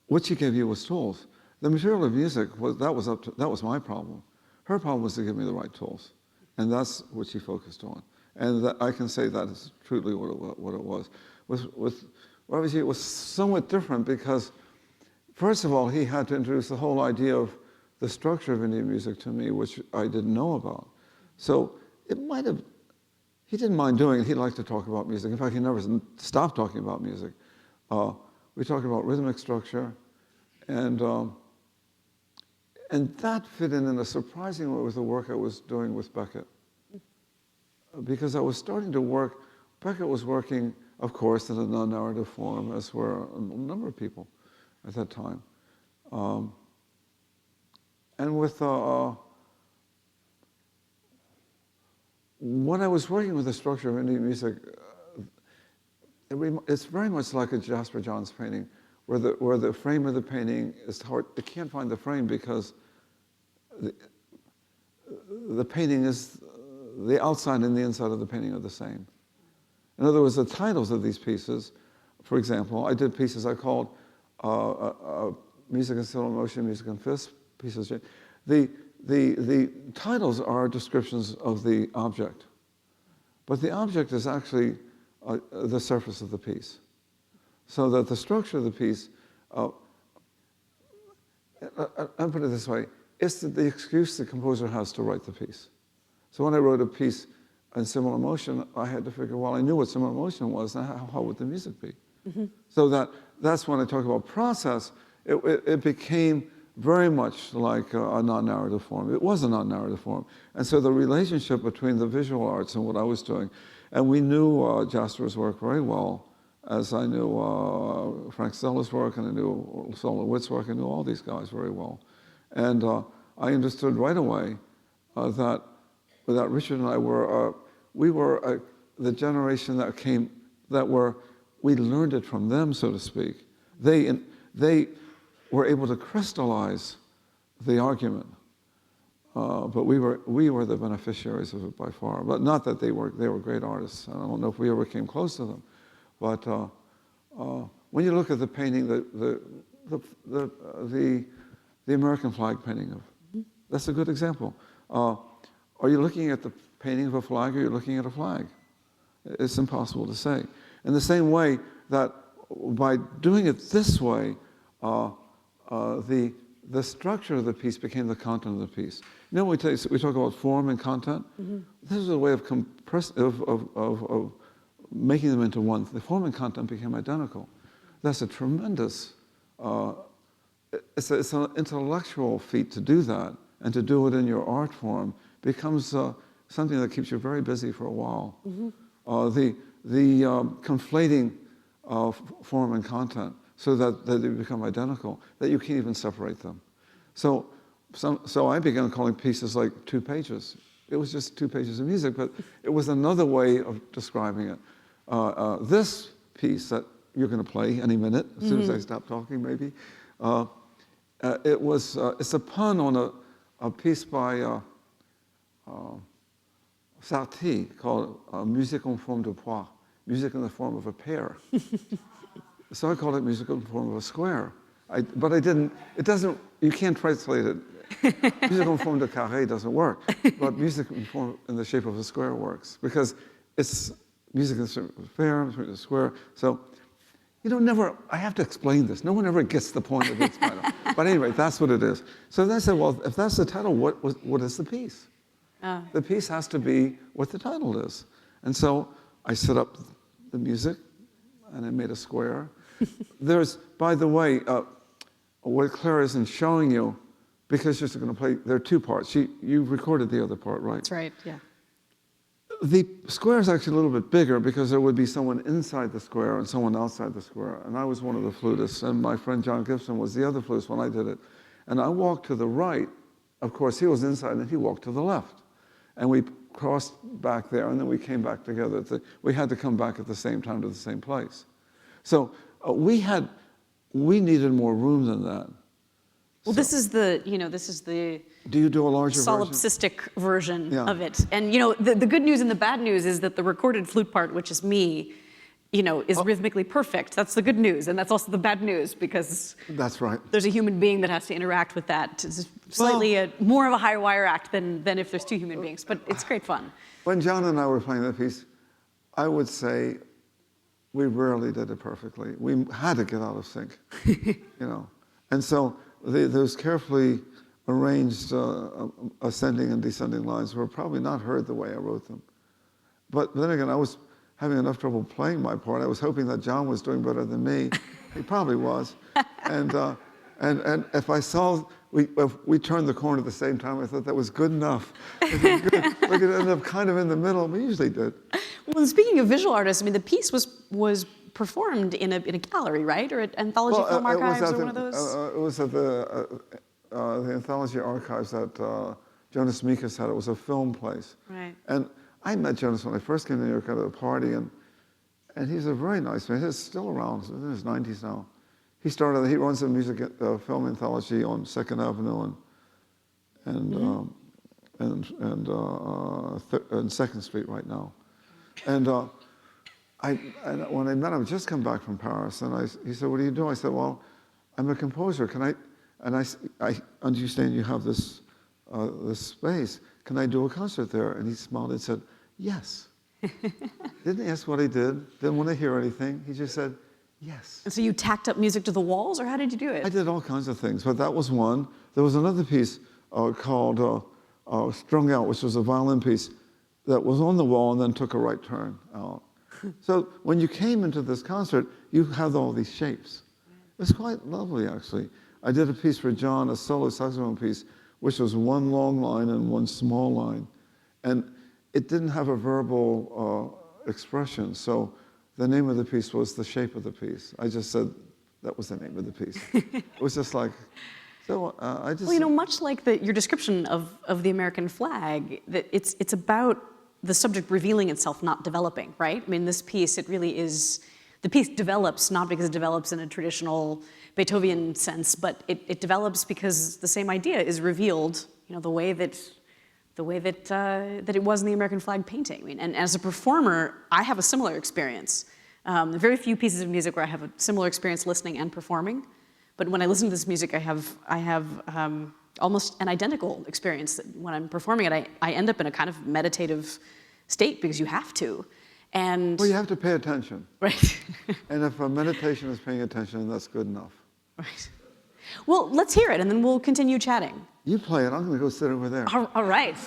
what she gave you was tools. The material of music that was my problem. Her problem was to give me the right tools, and that's what she focused on. And I can say that is truly what it was. With Ravi, it was somewhat different because, first of all, he had to introduce the whole idea of the structure of Indian music to me, which I didn't know about. So he didn't mind doing it. He liked to talk about music. In fact, he never stopped talking about music. We talked about rhythmic structure, and that fit in a surprising way with the work I was doing with Beckett. Because I was starting to work, Beckett was working, of course, in a non-narrative form, as were a number of people at that time. And with when I was working with the structure of Indian music, it's very much like a Jasper Johns painting, where the frame of the painting is hard. It can't find the frame because the painting is, the outside and the inside of the painting are the same. In other words, the titles of these pieces, for example, I did pieces I called Music in Still Motion, Music in Fifths, pieces. The titles are descriptions of the object, but the object is actually the surface of the piece. So that the structure of the piece, I'll put it this way, it's the excuse the composer has to write the piece. So when I wrote a piece in similar motion, I had to figure, well, I knew what similar motion was, and how would the music be? Mm-hmm. So that's when I talk about process, it became very much like a non-narrative form. It was a non-narrative form. And so the relationship between the visual arts and what I was doing, and we knew Jasper's work very well, as I knew Frank Stella's work, and I knew Sola Witt's work, I knew all these guys very well. And I understood right away that Richard and I were, the generation we learned it from them, so to speak. They were able to crystallize the argument, but we were the beneficiaries of it by far. But not that they were great artists. I don't know if we ever came close to them. But when you look at the painting, the American flag painting that's a good example. Are you looking at the painting of a flag, or are you looking at a flag? It's impossible to say. In the same way that by doing it this way, the structure of the piece became the content of the piece. You know, we talk about form and content. Mm-hmm. This is a way of making them into one. The form and content became identical. That's a tremendous. It's an intellectual feat to do that, and to do it in your art form becomes something that keeps you very busy for a while. Mm-hmm. The conflating of form and content, so that they become identical, that you can't even separate them. So I began calling pieces like 2 pages. It was just 2 pages of music, but it was another way of describing it. This piece that you're going to play any minute, as soon as I stop talking, maybe, it's a pun on a piece by Sartre called Musique en forme de poire, music in the form of a pear. So I called it music in the form of a square. But I didn't, you can't translate it. Music en forme de carré doesn't work, but music in the shape of a square works, because it's music in the shape of a fair, a square. So, I have to explain this. No one ever gets the point of its title. But anyway, that's what it is. So then I said, well, if that's the title, what is the piece? The piece has to be what the title is. And so I set up the music, and I made a square. There's, by the way, what Claire isn't showing you, because she's going to play, there are 2 parts. You recorded the other part, right? That's right, yeah. The square is actually a little bit bigger, because there would be someone inside the square and someone outside the square. And I was one of the flutists, and my friend John Gibson was the other flutist when I did it. And I walked to the right. Of course, he was inside, and he walked to the left. And we crossed back there, and then we came back together. We had to come back at the same time to the same place. So we needed more room than that. Well, this is the Do you do a larger solipsistic version of it. And the good news and the bad news is that the recorded flute part, which is me, is rhythmically perfect. That's the good news, and that's also the bad news, because that's right. There's a human being that has to interact with that. It's slightly more of a high wire act than if there's 2 human beings, but it's great fun. When John and I were playing that piece, I would say we rarely did it perfectly. We had to get out of sync, And so those carefully arranged ascending and descending lines were probably not heard the way I wrote them. But then again, I was having enough trouble playing my part. I was hoping that John was doing better than me. He probably was. And if I saw if we turned the corner at the same time, I thought that was good enough. We could end up kind of in the middle. We usually did. Well, speaking of visual artists, I mean, the piece was performed in a gallery, right, or at Anthology Film Archives, or one of those. It was at the Anthology Archives that Jonas Mekas had. It was a film place. Right. And I met Jonas when I first came to New York at a party, and he's a very nice man. He's still around. He's in his 90s now. He runs a music film anthology on 2nd Avenue and 2nd Street right now. And when I met him, I'd just come back from Paris, and he said, "What are you doing?" I said, "Well, I'm a composer. Can I?" And I understand you have this space. Can I do a concert there? And he smiled and said, "Yes." Didn't ask what I did. Didn't want to hear anything. He just said, "Yes." And so you tacked up music to the walls, or how did you do it? I did all kinds of things, but that was one. There was another piece called Strung Out, which was a violin piece that was on the wall and then took a right turn out. So when you came into this concert, you had all these shapes. It was quite lovely, actually. I did a piece for John, a solo saxophone piece, which was one long line and one small line. And it didn't have a verbal expression, so the name of the piece was The Shape of the Piece. I just said that was the name of the piece. It was just like, so I just... Well, you know, much like your description of the American flag, that it's about the subject revealing itself, not developing, right? I mean, this piece, it really is, the piece develops not because it develops in a traditional Beethoven sense, but it develops because the same idea is revealed, you know, the way that it was in the American flag painting. I mean, and as a performer, I have a similar experience. There are very few pieces of music where I have a similar experience listening and performing, but when I listen to this music, I have almost an identical experience. When I'm performing it, I end up in a kind of meditative state because you have to. And well, you have to pay attention. Right. And if a meditation is paying attention, that's good enough. Right. Well, let's hear it, and then we'll continue chatting. You play it. I'm going to go sit over there. All right.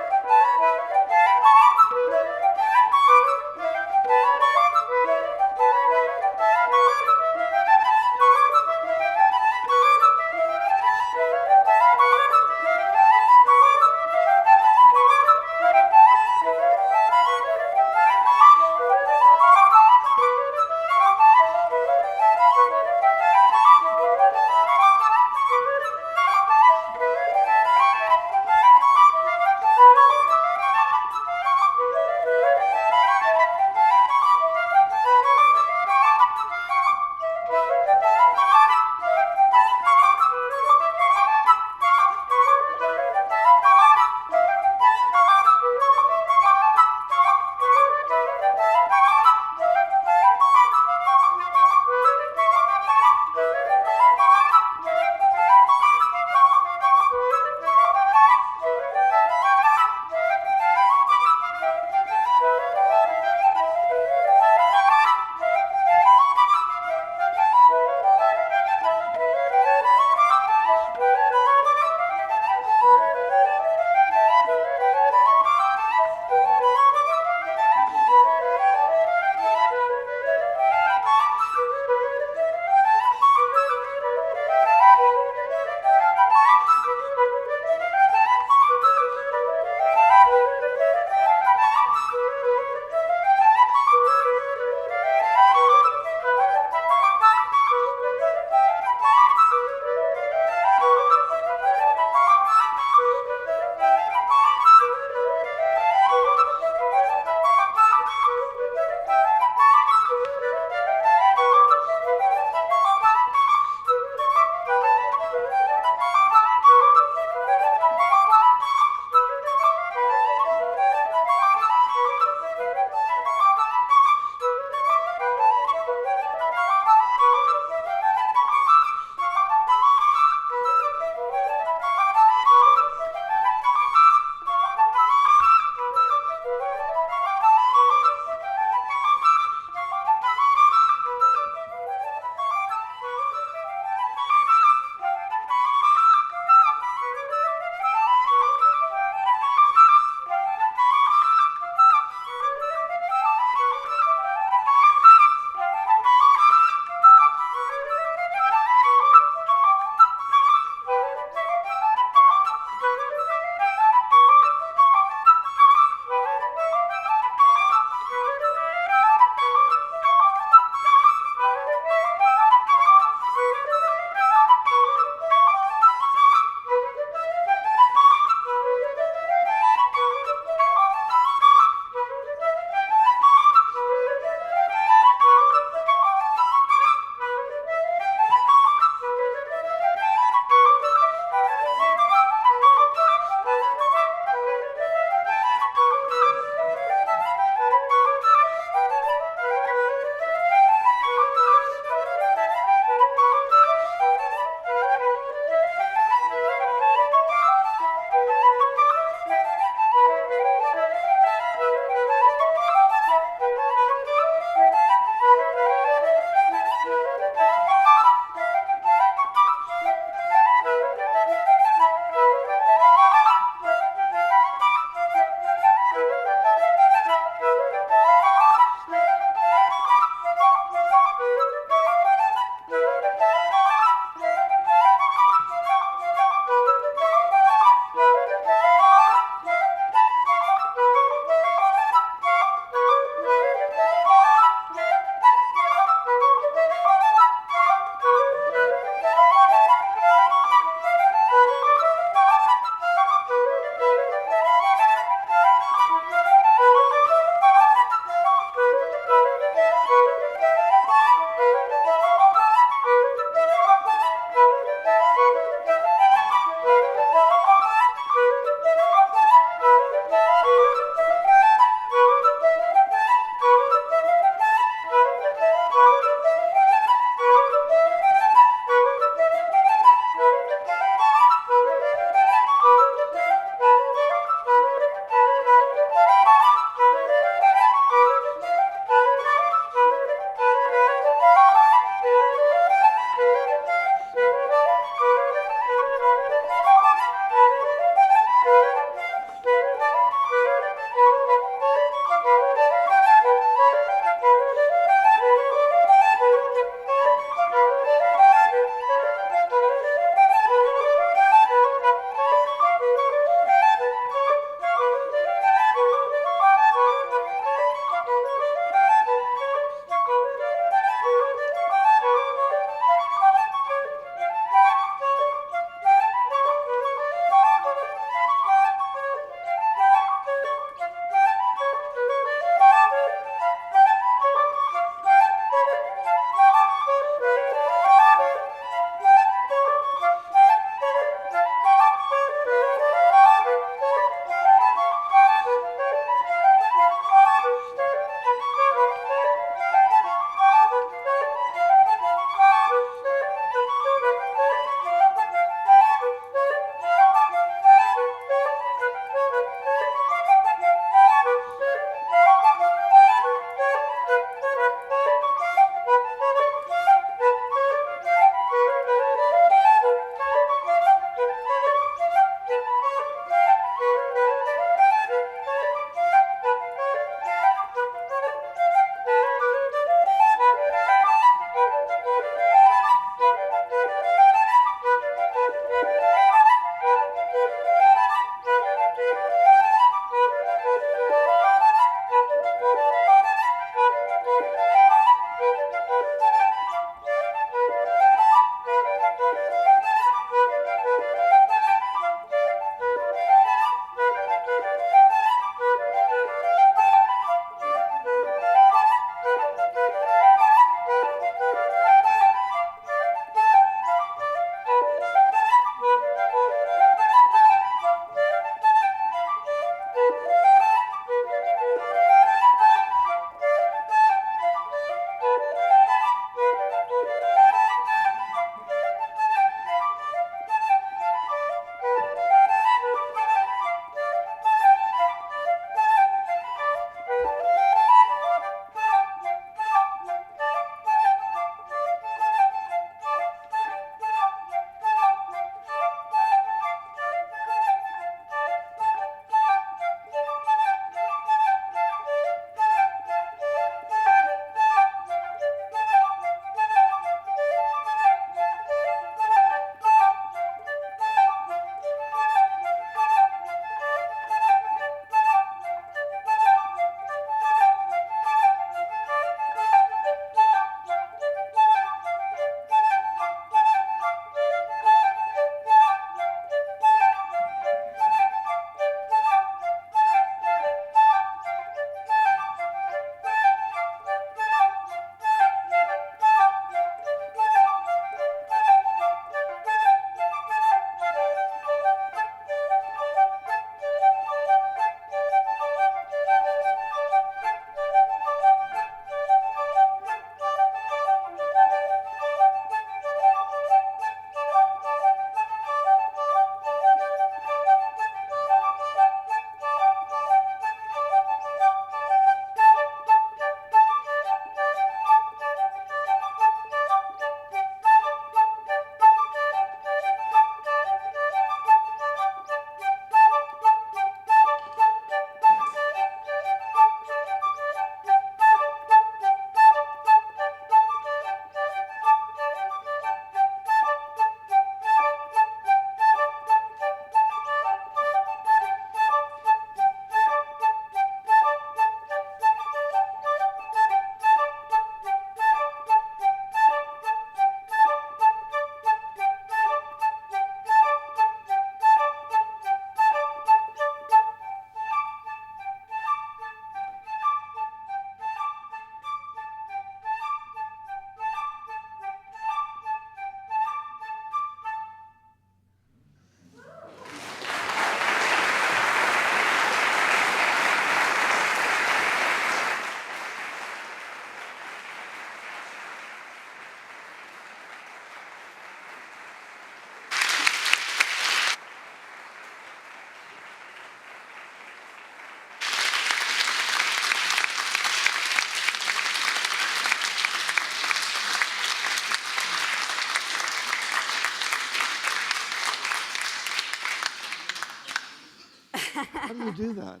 How do you do that?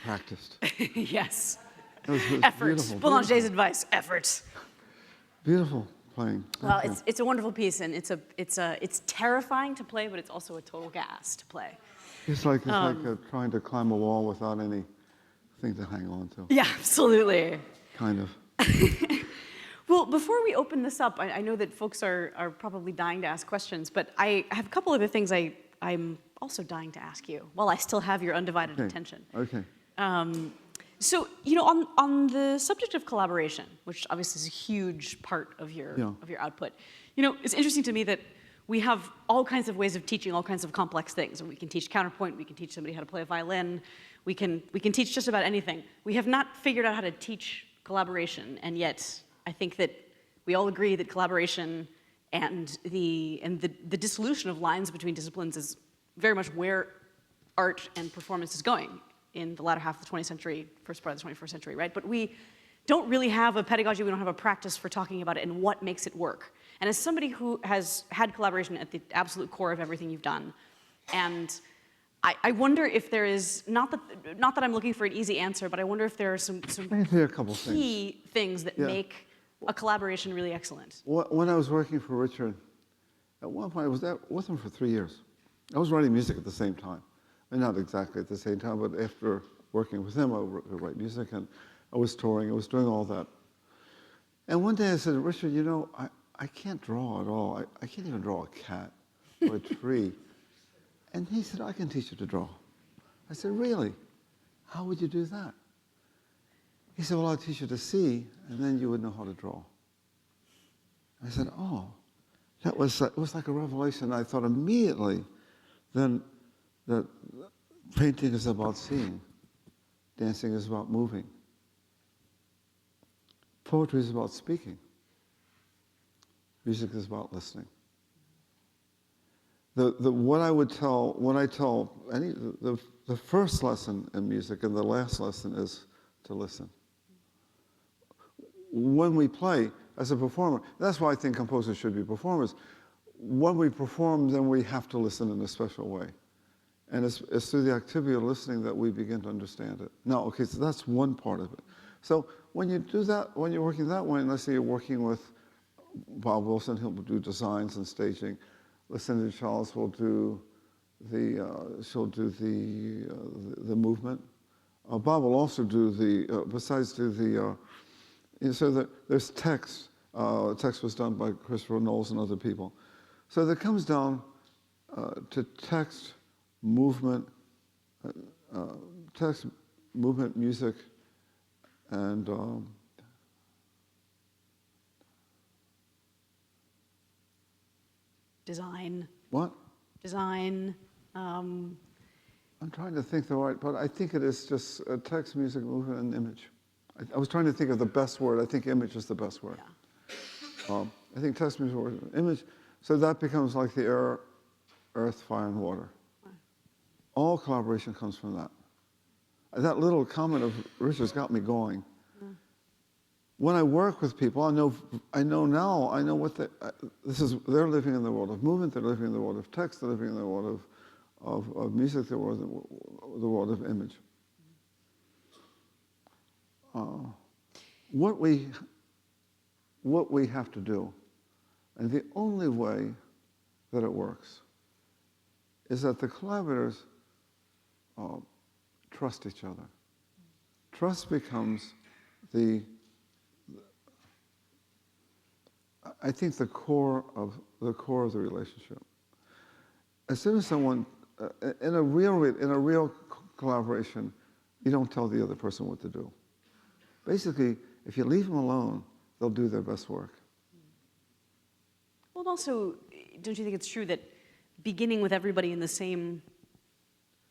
Practiced. Yes. It was Effort. beautiful. Boulanger's Beautiful, advice, effort. beautiful playing. Well, Thank you. it's a wonderful piece, and it's terrifying to play, but it's also a total gas to play. It's like trying to climb a wall without anything to hang on to. Yeah, absolutely. Kind of. Well, before we open this up, I know that folks are probably dying to ask questions, but I have a couple other things I'm also dying to ask you while I still have your undivided attention. Okay. So, on the subject of collaboration, which obviously is a huge part of your output, it's interesting to me that we have all kinds of ways of teaching all kinds of complex things. And we can teach counterpoint, we can teach somebody how to play a violin, we can teach just about anything. We have not figured out how to teach collaboration, and yet I think that we all agree that collaboration and the dissolution of lines between disciplines is very much where art and performance is going in the latter half of the 20th century, first part of the 21st century, right? But we don't really have a pedagogy, we don't have a practice for talking about it and what makes it work. And as somebody who has had collaboration at the absolute core of everything you've done, and I wonder if there is, not that I'm looking for an easy answer, but I wonder if there are some Let me tell you a couple key things that make a collaboration really excellent. When I was working for Richard, at one point I was there with him for 3 years. I was writing music at the same time. And not exactly at the same time, but after working with him, I would write music, and I was touring, I was doing all that. And one day I said, Richard, I can't draw at all. I can't even draw a cat or a tree. And he said, I can teach you to draw. I said, really? How would you do that? He said, well, I'll teach you to see, and then you would know how to draw. I said, oh, it was like a revelation. I thought immediately then that painting is about seeing, dancing is about moving, poetry is about speaking, music is about listening. What I would tell, when I tell the first lesson in music and the last lesson is to listen. When we play, as a performer, that's why I think composers should be performers. When we perform, then we have to listen in a special way. And it's through the activity of listening that we begin to understand it. Now, okay, so that's one part of it. So when you do that, when you're working that way, and let's say you're working with Bob Wilson, he'll do designs and staging. Cindy Charles will do she'll do the movement. Bob will also do besides do so that there's text. Text was done by Christopher Knowles and other people. So that comes down to text, movement, music, and Design. what? Design. I'm trying to think the right, but I think it is just text, music, movement, and image. I was trying to think of the best word. I think image is the best word. Yeah. I think text, music, image. So that becomes like the air, earth, fire, and water. Right. All collaboration comes from that. That little comment of Richard's got me going. When I work with people, I know what they're living in the world of movement, they're living in the world of text, they're living in the world of music, the world of image. What we have to do, and the only way that it works, is that the collaborators trust each other. Trust becomes I think the core of the relationship. As soon as someone, in a real collaboration, you don't tell the other person what to do. Basically, if you leave them alone, they'll do their best work. Well, and also, don't you think it's true that beginning with everybody in the same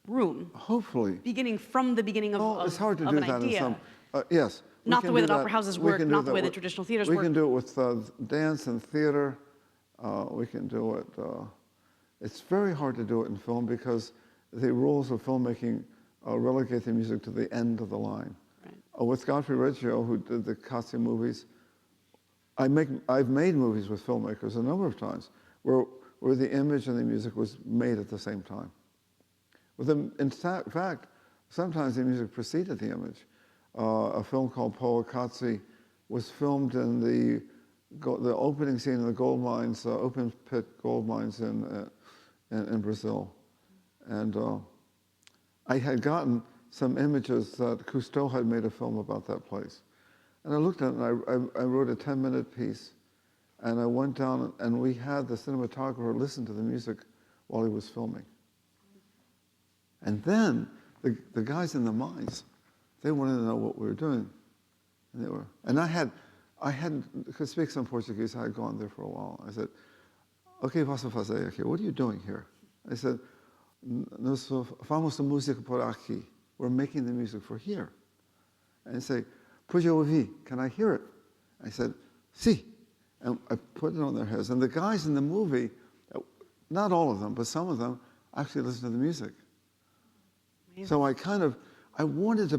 room, hopefully, beginning from the beginning of it's hard to of do an that idea, in some. Yes. not the way that opera houses work, not the way that with traditional theaters we work. can do it with dance and theater. We can do it. It's very hard to do it in film because the rules of filmmaking relegate the music to the end of the line. Right. With Godfrey Reggio, who did the costume movies, I've made movies with filmmakers a number of times where the image and the music was made at the same time. In fact, sometimes the music preceded the image. A film called Poakatsi was filmed in the opening scene in the gold mines, open pit gold mines in Brazil. And I had gotten some images that Cousteau had made a film about that place. And I looked at it and I wrote a 10-minute piece. And I went down and we had the cinematographer listen to the music while he was filming. And then the guys in the mines, they wanted to know what we were doing. And I could speak some Portuguese. I had gone there for a while. I said, "Okay, você fazer aqui? What are you doing here?" I said, "Nós vamos a música por aqui. We're making the music for here." And they say, "Pode ouvir? Can I hear it?" I said, "Sí." And I put it on their heads. And the guys in the movie, not all of them, but some of them, actually listened to the music. Amazing. So I wanted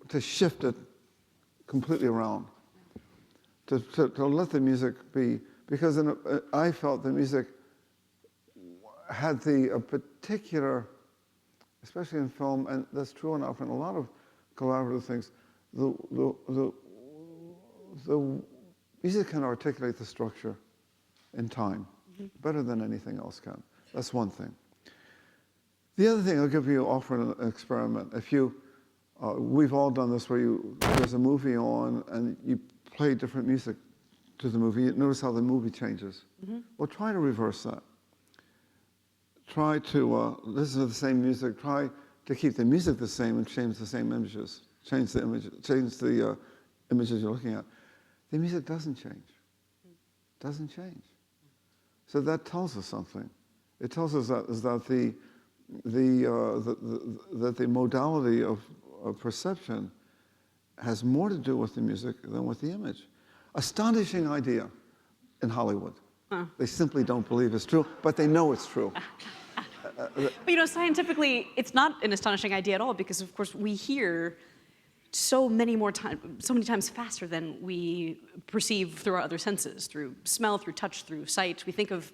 to shift it completely around, to let the music be, because I felt the music had a particular, especially in film, and that's true in often a lot of collaborative things, the music can articulate the structure in time better than anything else can. That's one thing. The other thing, offer an experiment. We've all done this where there's a movie on and you play different music to the movie. You notice how the movie changes. Well, try to reverse that. Try to listen to the same music. Try to keep the music the same and change the same images. Change the images you're looking at. The music doesn't change. Doesn't change. So that tells us something. It tells us that the modality of perception has more to do with the music than with the image. Astonishing idea in Hollywood. They simply don't believe it's true, but they know it's true. But scientifically, it's not an astonishing idea at all because, of course, we hear so many times faster than we perceive through our other senses, through smell, through touch, through sight. We think of,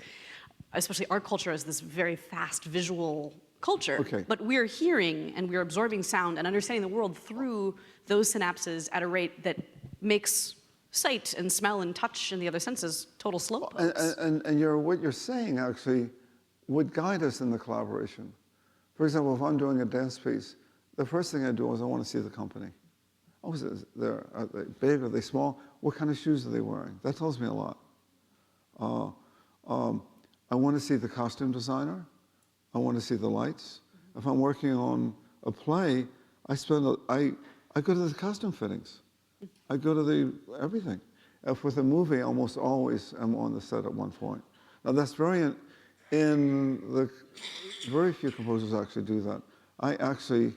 especially our culture, as this very fast visual culture. Okay. But we're hearing and we're absorbing sound and understanding the world through those synapses at a rate that makes sight and smell and touch and the other senses total slowpokes. And what you're saying actually would guide us in the collaboration. For example, if I'm doing a dance piece, the first thing I do is I want to see the company. Are they big? Are they small? What kind of shoes are they wearing? That tells me a lot. I want to see the costume designer. I want to see the lights. If I'm working on a play, I go to the costume fittings. I go to everything. If with a movie, I almost always am on the set at one point. Now that's very few composers actually do that. I actually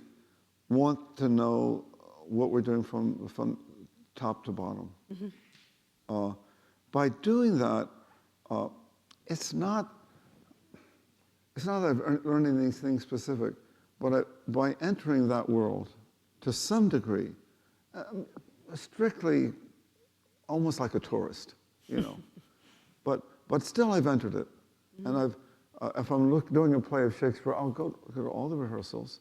want to know what we're doing from top to bottom. By doing that, it's not that I'm learning these things specific, but by entering that world to some degree, strictly almost like a tourist, but still I've entered it. And if I'm doing a play of Shakespeare, I'll go to all the rehearsals,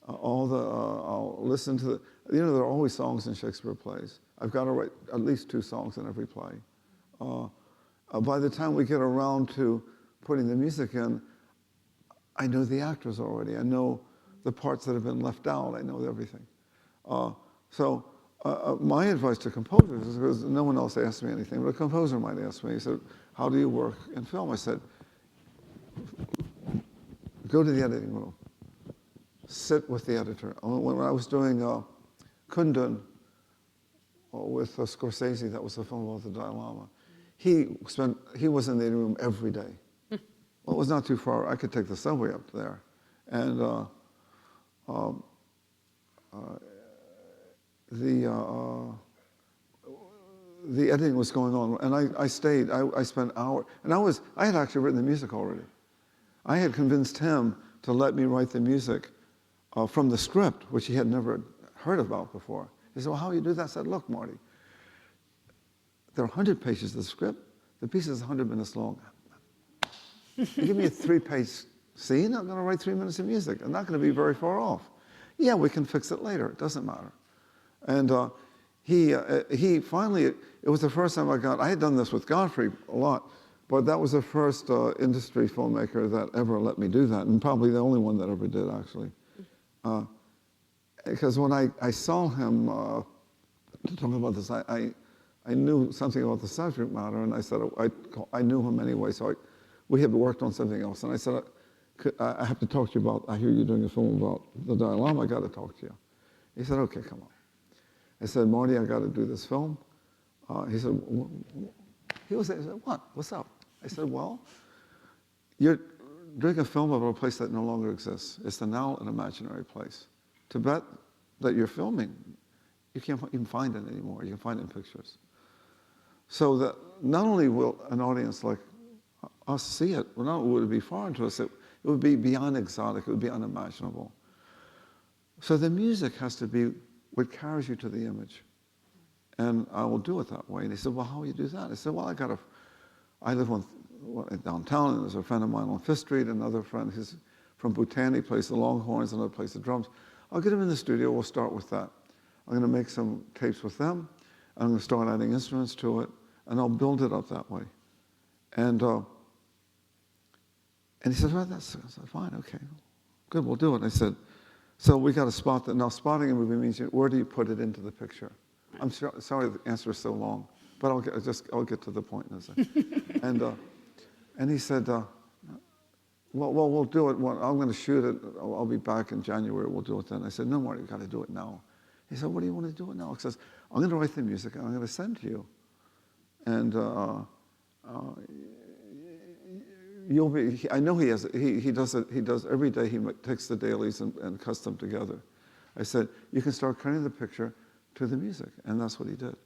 I'll listen to there are always songs in Shakespeare plays. I've got to write at least 2 songs in every play. By the time we get around to putting the music in, I know the actors already. I know the parts that have been left out. I know everything. So my advice to composers is, because no one else asked me anything, but a composer might ask me, he said, "How do you work in film?" I said, "Go to the editing room. Sit with the editor." When I was doing Kundun with Scorsese, that was a film about the Dalai Lama, he was in the editing room every day. Well, it was not too far. I could take the subway up there. And the editing was going on, and I stayed. I spent hours, and I had actually written the music already. I had convinced him to let me write the music from the script, which he had never heard about before. He said, "Well, how do you do that?" I said, "Look, Marty, there are 100 pages of the script. The piece is 100 minutes long. You give me a 3-page scene, I'm going to write 3 minutes of music. I'm not going to be very far off. Yeah, we can fix it later. It doesn't matter. And he finally, it was the first time I had done this with Godfrey a lot, but that was the first industry filmmaker that ever let me do that, and probably the only one that ever did, actually. Because when I saw him to talk about this, I knew something about the subject matter, and I said, I knew him anyway, so we had worked on something else, and I said, I have to talk to you about, I hear you're doing a film about the Dalai Lama, I got to talk to you. He said, okay, come on. I said, Marty, I got to do this film. He said, he said, what? What's up? I said, well, you're doing a film about a place that no longer exists. It's now an imaginary place. Tibet that you're filming, you can't even find it anymore. You can find it in pictures. So that not only will an audience like us see it, well, not only would it be foreign to us, it would be beyond exotic, it would be unimaginable. So the music has to be what carries you to the image. And I will do it that way. And he said, well, how will you do that? I said, well, I live downtown, and there's a friend of mine on Fifth Street, another friend, he's from Bhutan, he plays the longhorns, another plays the drums. I'll get him in the studio, we'll start with that. I'm going to make some tapes with them, I'm going to start adding instruments to it, and I'll build it up that way. And he said, well, that's fine, okay, good, we'll do it. I said, so we got to spot that. Now, spotting a movie means where do you put it into the picture? I'm sorry the answer is so long, but I'll get to the point in a second. And he said, well, we'll do it. I'm going to shoot it. I'll be back in January. We'll do it then. I said, no, Marty, you've got to do it now. He said, what do you want to do it now? He says, I'm going to write the music and I'm going to send to you. And you'll be. I know he has. He does it. He does every day. He takes the dailies and cuts them together. I said, you can start cutting the picture to the music, and that's what he did.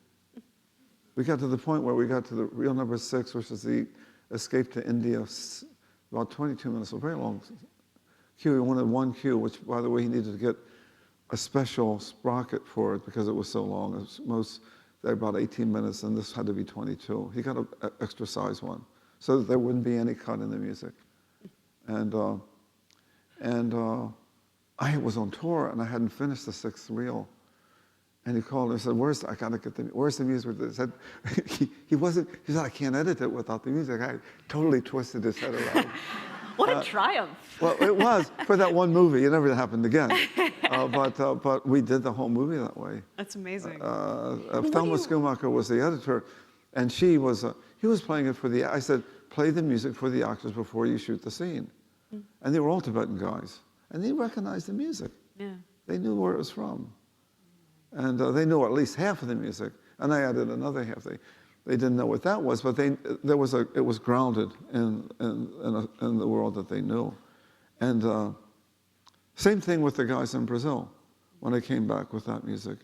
We got to the point where we got to the real number 6, which is the escape to India, about 22 minutes, a very long cue. He wanted one cue, which, by the way, he needed to get a special sprocket for it because it was so long. It was they're about 18 minutes, and this had to be 22. He got an extra size one, so that there wouldn't be any cut in the music. And I was on tour, and I hadn't finished the 6th reel. And he called and said, where's the music? He said, he said, I can't edit it without the music. I totally twisted his head around. What a triumph. Well, it was for that one movie. It never happened again. But we did the whole movie that way. That's amazing. Thelma Schumacher was the editor, and he was playing it for I said, play the music for the actors before you shoot the scene. And they were all Tibetan guys. And they recognized the music. Yeah. They knew where it was from. And they knew at least half of the music, and I added another half. They didn't know what that was, but it was grounded in the world that they knew. And same thing with the guys in Brazil. When I came back with that music,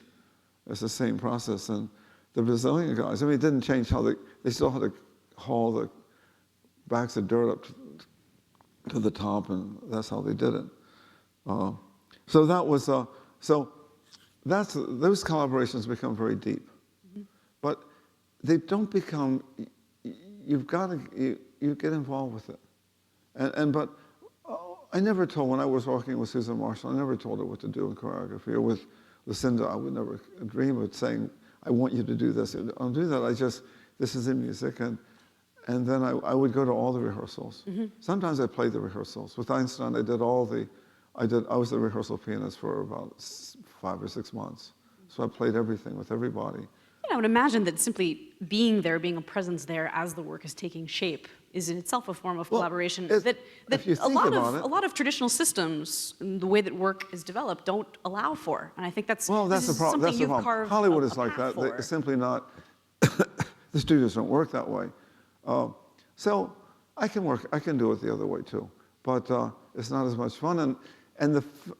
it's the same process. And the Brazilian guys, I mean, it didn't change how they still had to haul the bags of dirt up to the top, and that's how they did it. So that was those collaborations become very deep, but they don't become. You get involved with it, but I never told when I was working with Susan Marshall. I never told her what to do in choreography. Or with Lucinda, I would never dream of saying, "I want you to do this." I'll do that. This is in music, and then I would go to all the rehearsals. Sometimes I played the rehearsals with Einstein. I was the rehearsal pianist for about 5 or 6 months. So I played everything with everybody. Yeah, I would imagine that simply being there, being a presence there as the work is taking shape, is in itself a form of collaboration that a lot of traditional systems, the way that work is developed, don't allow for. And I think that's the problem. That's the problem. Hollywood is like that. They're simply not. The studios don't work that way. So I can do it the other way too, but it's not as much fun. And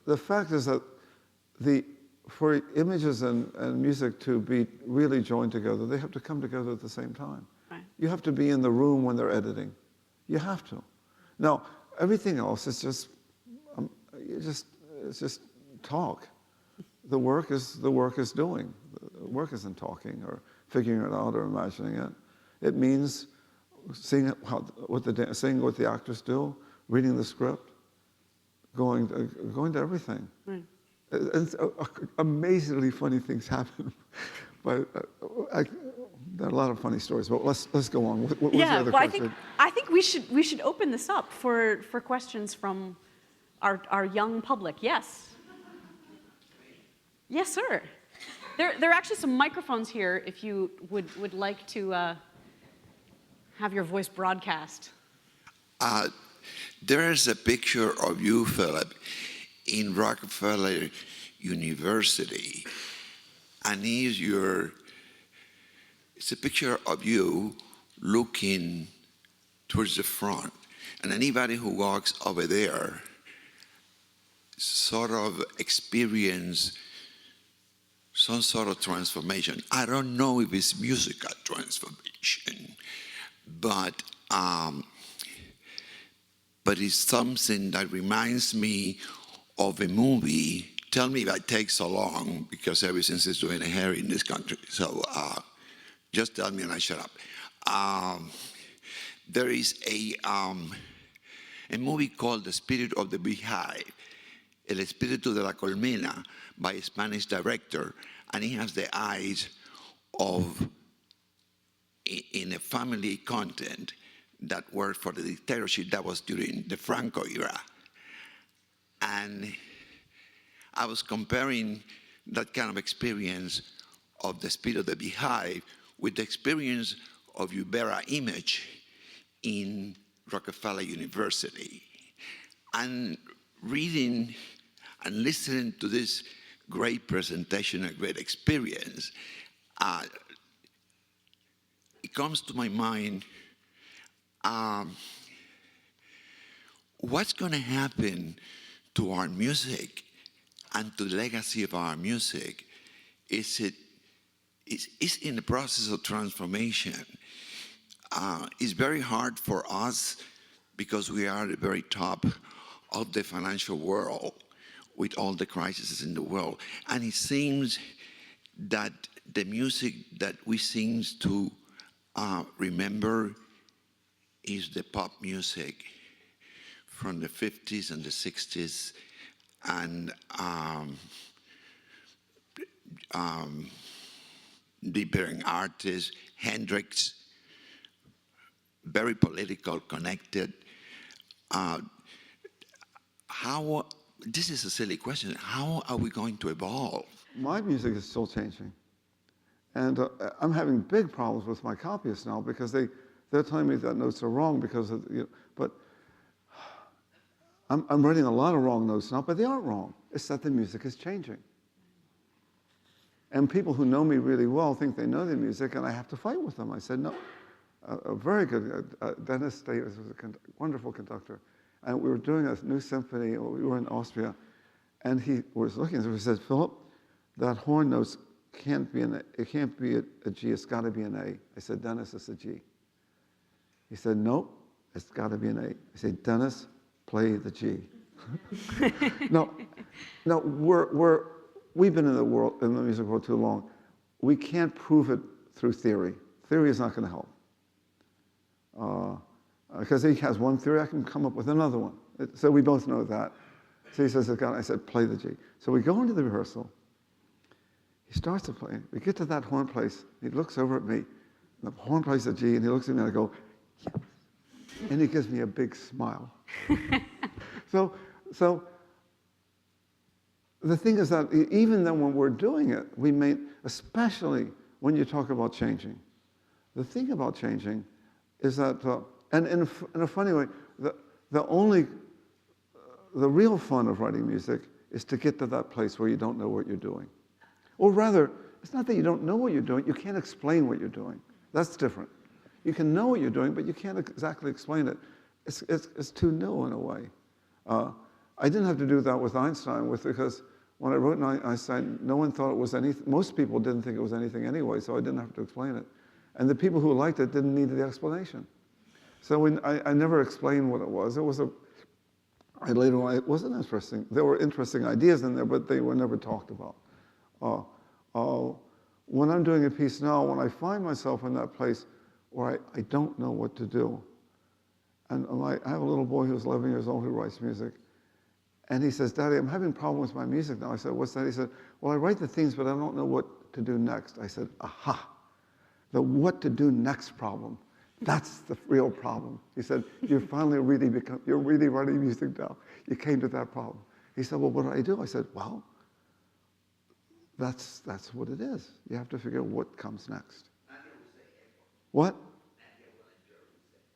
the fact is that for images and music to be really joined together, they have to come together at the same time. Right. You have to be in the room when they're editing. You have to. Now, everything else is it's just talk. The work is doing. The work isn't talking or figuring it out or imagining it. It means seeing what the actors do, reading the script, going to everything. Right. And amazingly funny things happen. But there are a lot of funny stories. But let's go on. What was the other question? I think we should open this up for questions from our young public. Yes. Yes, sir. There are actually some microphones here if you would like to have your voice broadcast. There is a picture of you, Philip, in Rockefeller University, and it's a picture of you looking towards the front, and anybody who walks over there sort of experience some sort of transformation. I don't know if it's musical transformation, but it's something that reminds me of a movie. Tell me if it takes so long, because everything is doing a hair in this country. So just tell me and I shut up. There is a movie called The Spirit of the Beehive, El Espíritu de la Colmena, by a Spanish director, and he has the eyes of, in a family content that worked for the dictatorship that was during the Franco era. And I was comparing that kind of experience of the Spirit of the Beehive with the experience of your Vera image in Rockefeller University. And reading and listening to this great presentation, a great experience, it comes to my mind, what's going to happen to our music and to the legacy of our music? It's in the process of transformation. It's very hard for us because we are at the very top of the financial world with all the crises in the world. And it seems that the music that we seem to remember is the pop music from the 50s and the 60s, and deep-bearing artists, Hendrix, very political, connected. This is a silly question. How are we going to evolve? My music is still changing. And I'm having big problems with my copyists now because they're telling me that notes are wrong because of, but I'm writing a lot of wrong notes now, but they aren't wrong. It's that the music is changing. And people who know me really well think they know the music, and I have to fight with them. I said, no. A very good, Dennis Davis was a wonderful conductor. And we were doing a new symphony, we were in Austria, and he was looking at it, he said, Philip, that horn note can't be it can't be a G, it's got to be an A. I said, Dennis, it's a G. He said, nope, it's got to be an A. I said, Dennis, play the G. No, we've been in the music world too long. We can't prove it through theory. Theory is not going to help. Because he has one theory, I can come up with another one. So we both know that. So he says, I said, play the G. So we go into the rehearsal. He starts to play. We get to that horn place. He looks over at me. The horn plays the G, and he looks at me, and I go, yes. And he gives me a big smile. So the thing is that even then when we're doing it, we may, especially when you talk about changing, the thing about changing is that, and in a funny way, the real fun of writing music is to get to that place where you don't know what you're doing. Or rather, it's not that you don't know what you're doing, you can't explain what you're doing. That's different. You can know what you're doing, but you can't exactly explain it. It's too new in a way. I didn't have to do that with Einstein, because when I wrote Einstein, no one thought it was anything. Most people didn't think it was anything anyway, so I didn't have to explain it. And the people who liked it didn't need the explanation. So I never explained what it was. It wasn't interesting. There were interesting ideas in there, but they were never talked about. When I'm doing a piece now, when I find myself in that place where I don't know what to do, and I have a little boy who's 11 years old who writes music, And he says, Daddy, I'm having a problem with my music now. I said, what's that? He said, well, I write the themes, but I don't know what to do next. I said, aha, the what to do next problem. That's the real problem. He said, you're really writing music now. You came to that problem. He said, well, what do I do? I said, well, that's what it is. You have to figure out what comes next. What?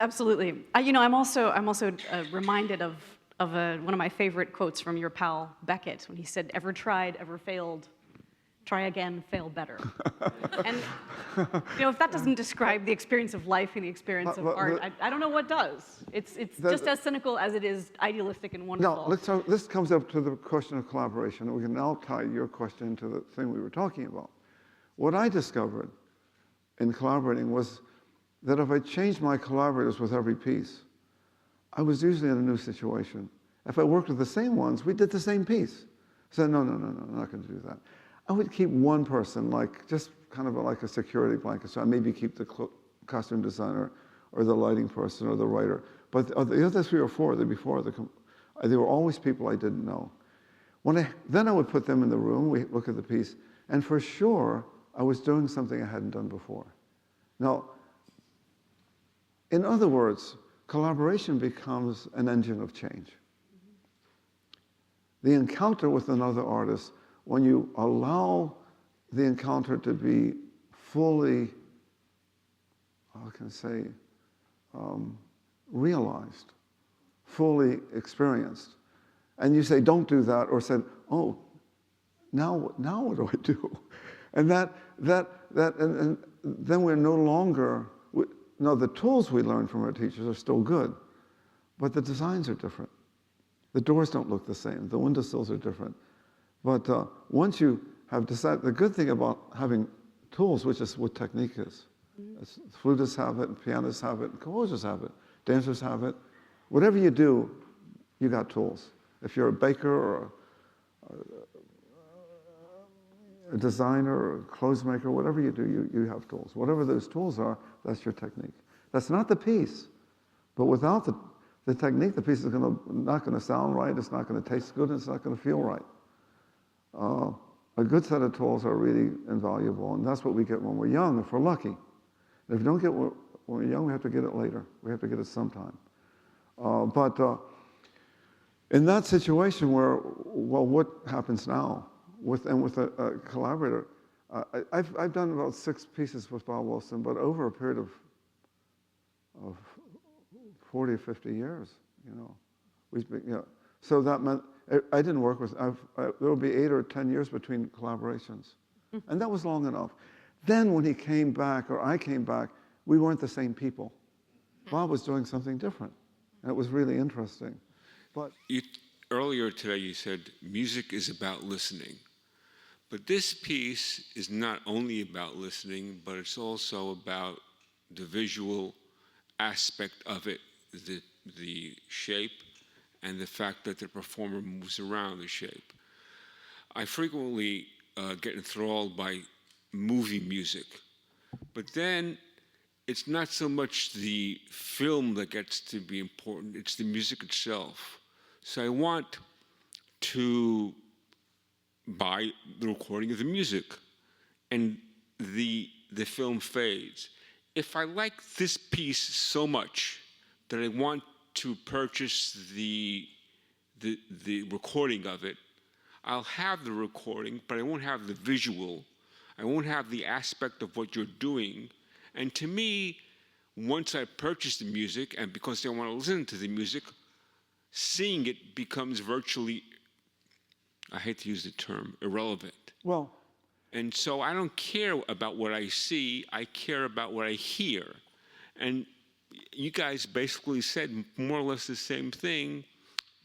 Absolutely. I'm also reminded of one of my favorite quotes from your pal Beckett when he said, "Ever tried, ever failed, try again, fail better." And if that doesn't describe the experience of life and the experience of art, I don't know what does. It's just as cynical as it is idealistic and wonderful. Now, this comes up to the question of collaboration. We can now tie your question to the thing we were talking about. What I discovered in collaborating was that if I changed my collaborators with every piece, I was usually in a new situation. If I worked with the same ones, we did the same piece. I said, no, I'm not going to do that. I would keep one person, just kind of like a security blanket. So I maybe keep the costume designer or the lighting person or the writer. But the other 3 or 4, they were always people I didn't know. Then I would put them in the room, we look at the piece, and for sure, I was doing something I hadn't done before. Now, in other words, collaboration becomes an engine of change. The encounter with another artist, when you allow the encounter to be fully, realized, fully experienced, and you say, don't do that, or said, oh, now what do I do? And and then we're no longer, the tools we learn from our teachers are still good, but the designs are different. The doors don't look the same. The windowsills are different. But once you have decided, the good thing about having tools, which is what technique is, flutists have it, pianists have it, composers have it, dancers have it. Whatever you do, you got tools. If you're a baker or a designer or a clothes maker, whatever you do, you have tools. Whatever those tools are, that's your technique. That's not the piece. But without the technique, the piece is not going to sound right, it's not going to taste good, it's not going to feel right. A good set of tools are really invaluable, and that's what we get when we're young, if we're lucky. And if we don't get when we're young, we have to get it later. We have to get it sometime. But in that situation what happens now with a collaborator? I've done about 6 pieces with Bob Wilson, but over a period of 40 or 50 years, So that meant I didn't work with. There will be 8 or 10 years between collaborations, and that was long enough. Then when he came back, or I came back, we weren't the same people. Bob was doing something different, and it was really interesting. But earlier today, you said music is about listening. But this piece is not only about listening, but it's also about the visual aspect of it, the shape, and the fact that the performer moves around the shape. I frequently get enthralled by movie music, but then it's not so much the film that gets to be important, it's the music itself. So I want to buy the recording of the music, and the film fades. If I like this piece so much that I want to purchase the recording of it, I'll have the recording, but I won't have the visual. I won't have the aspect of what you're doing. And to me, once I purchase the music, and because I want to listen to the music, seeing it becomes virtually, I hate to use the term, irrelevant. Well, and so I don't care about what I see, I care about what I hear. And you guys basically said more or less the same thing.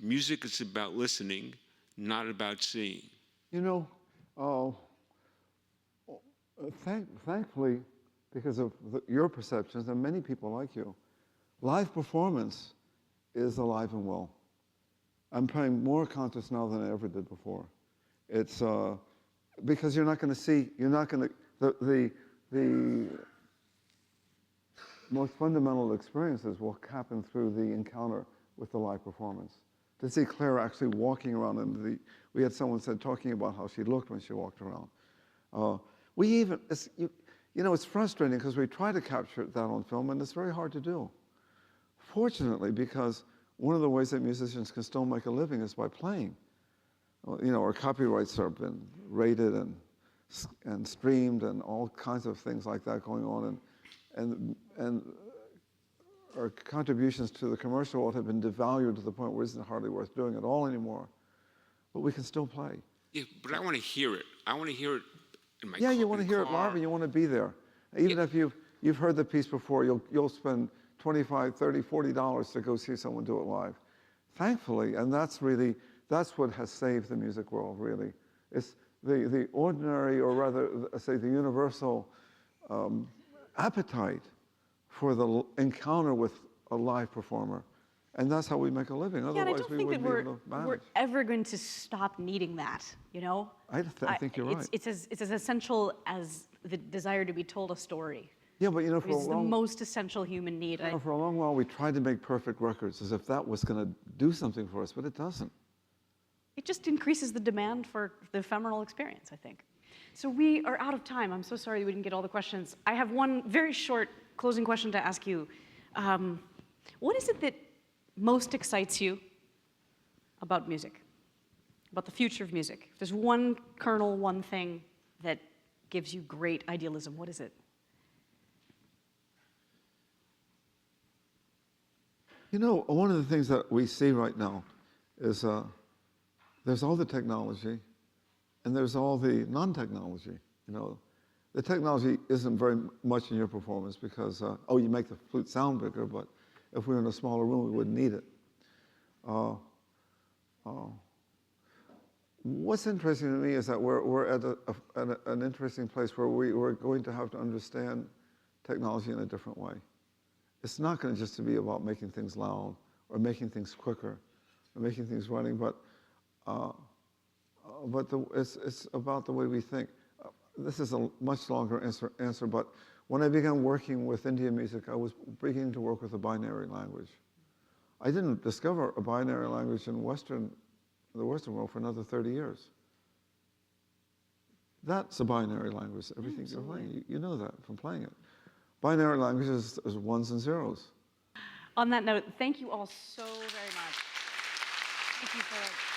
Music is about listening, not about seeing. Thankfully, because of your perceptions and many people like you, live performance is alive and well. I'm paying more concerts now than I ever did before. It's because you're not going to see, the most fundamental experiences will happen through the encounter with the live performance. to see Clara actually walking around we had someone said talking about how she looked when she walked around. We even, it's frustrating because we try to capture that on film and it's very hard to do. Fortunately, because one of the ways that musicians can still make a living is by playing. Our copyrights have been rated and streamed and all kinds of things like that going on, and our contributions to the commercial world have been devalued to the point where it isn't hardly worth doing at all anymore. But we can still play. Yeah, but I want to hear it. I want to hear it in my Yeah, car. you want to hear it live and you want to be there. Even if you've heard the piece before, you'll spend $25, $30, $40 to go see someone do it live. Thankfully, and that's what has saved the music world, really. It's the ordinary, or rather, say, the universal appetite for the encounter with a live performer. And that's how we make a living. Yeah, and I Otherwise, don't we think that wouldn't be able to we're manage. ever going to stop needing that, I think you're right. It's as essential as the desire to be told a story. Yeah, but for It's the most essential human need. for a long while, we tried to make perfect records as if that was going to do something for us, but it doesn't. It just increases the demand for the ephemeral experience, I think. So we are out of time. I'm so sorry that we didn't get all the questions. I have one very short closing question to ask you. What is it that most excites you about music, about the future of music? If there's one kernel, one thing that gives you great idealism, what is it? One of the things that we see right now is there's all the technology and there's all the non-technology. The technology isn't very much in your performance because, you make the flute sound bigger, but if we were in a smaller room, we wouldn't need it. What's interesting to me is that we're at an interesting place where we're going to have to understand technology in a different way. It's not going to just be about making things loud or making things quicker or making things running, but it's about the way we think. This is a much longer answer, but when I began working with Indian music, I was beginning to work with a binary language. I didn't discover a binary language in the Western world for another 30 years. That's a binary language, everything you're playing. You know that from playing it. Binary language is ones and zeros. On that note, thank you all so very much. Thank you for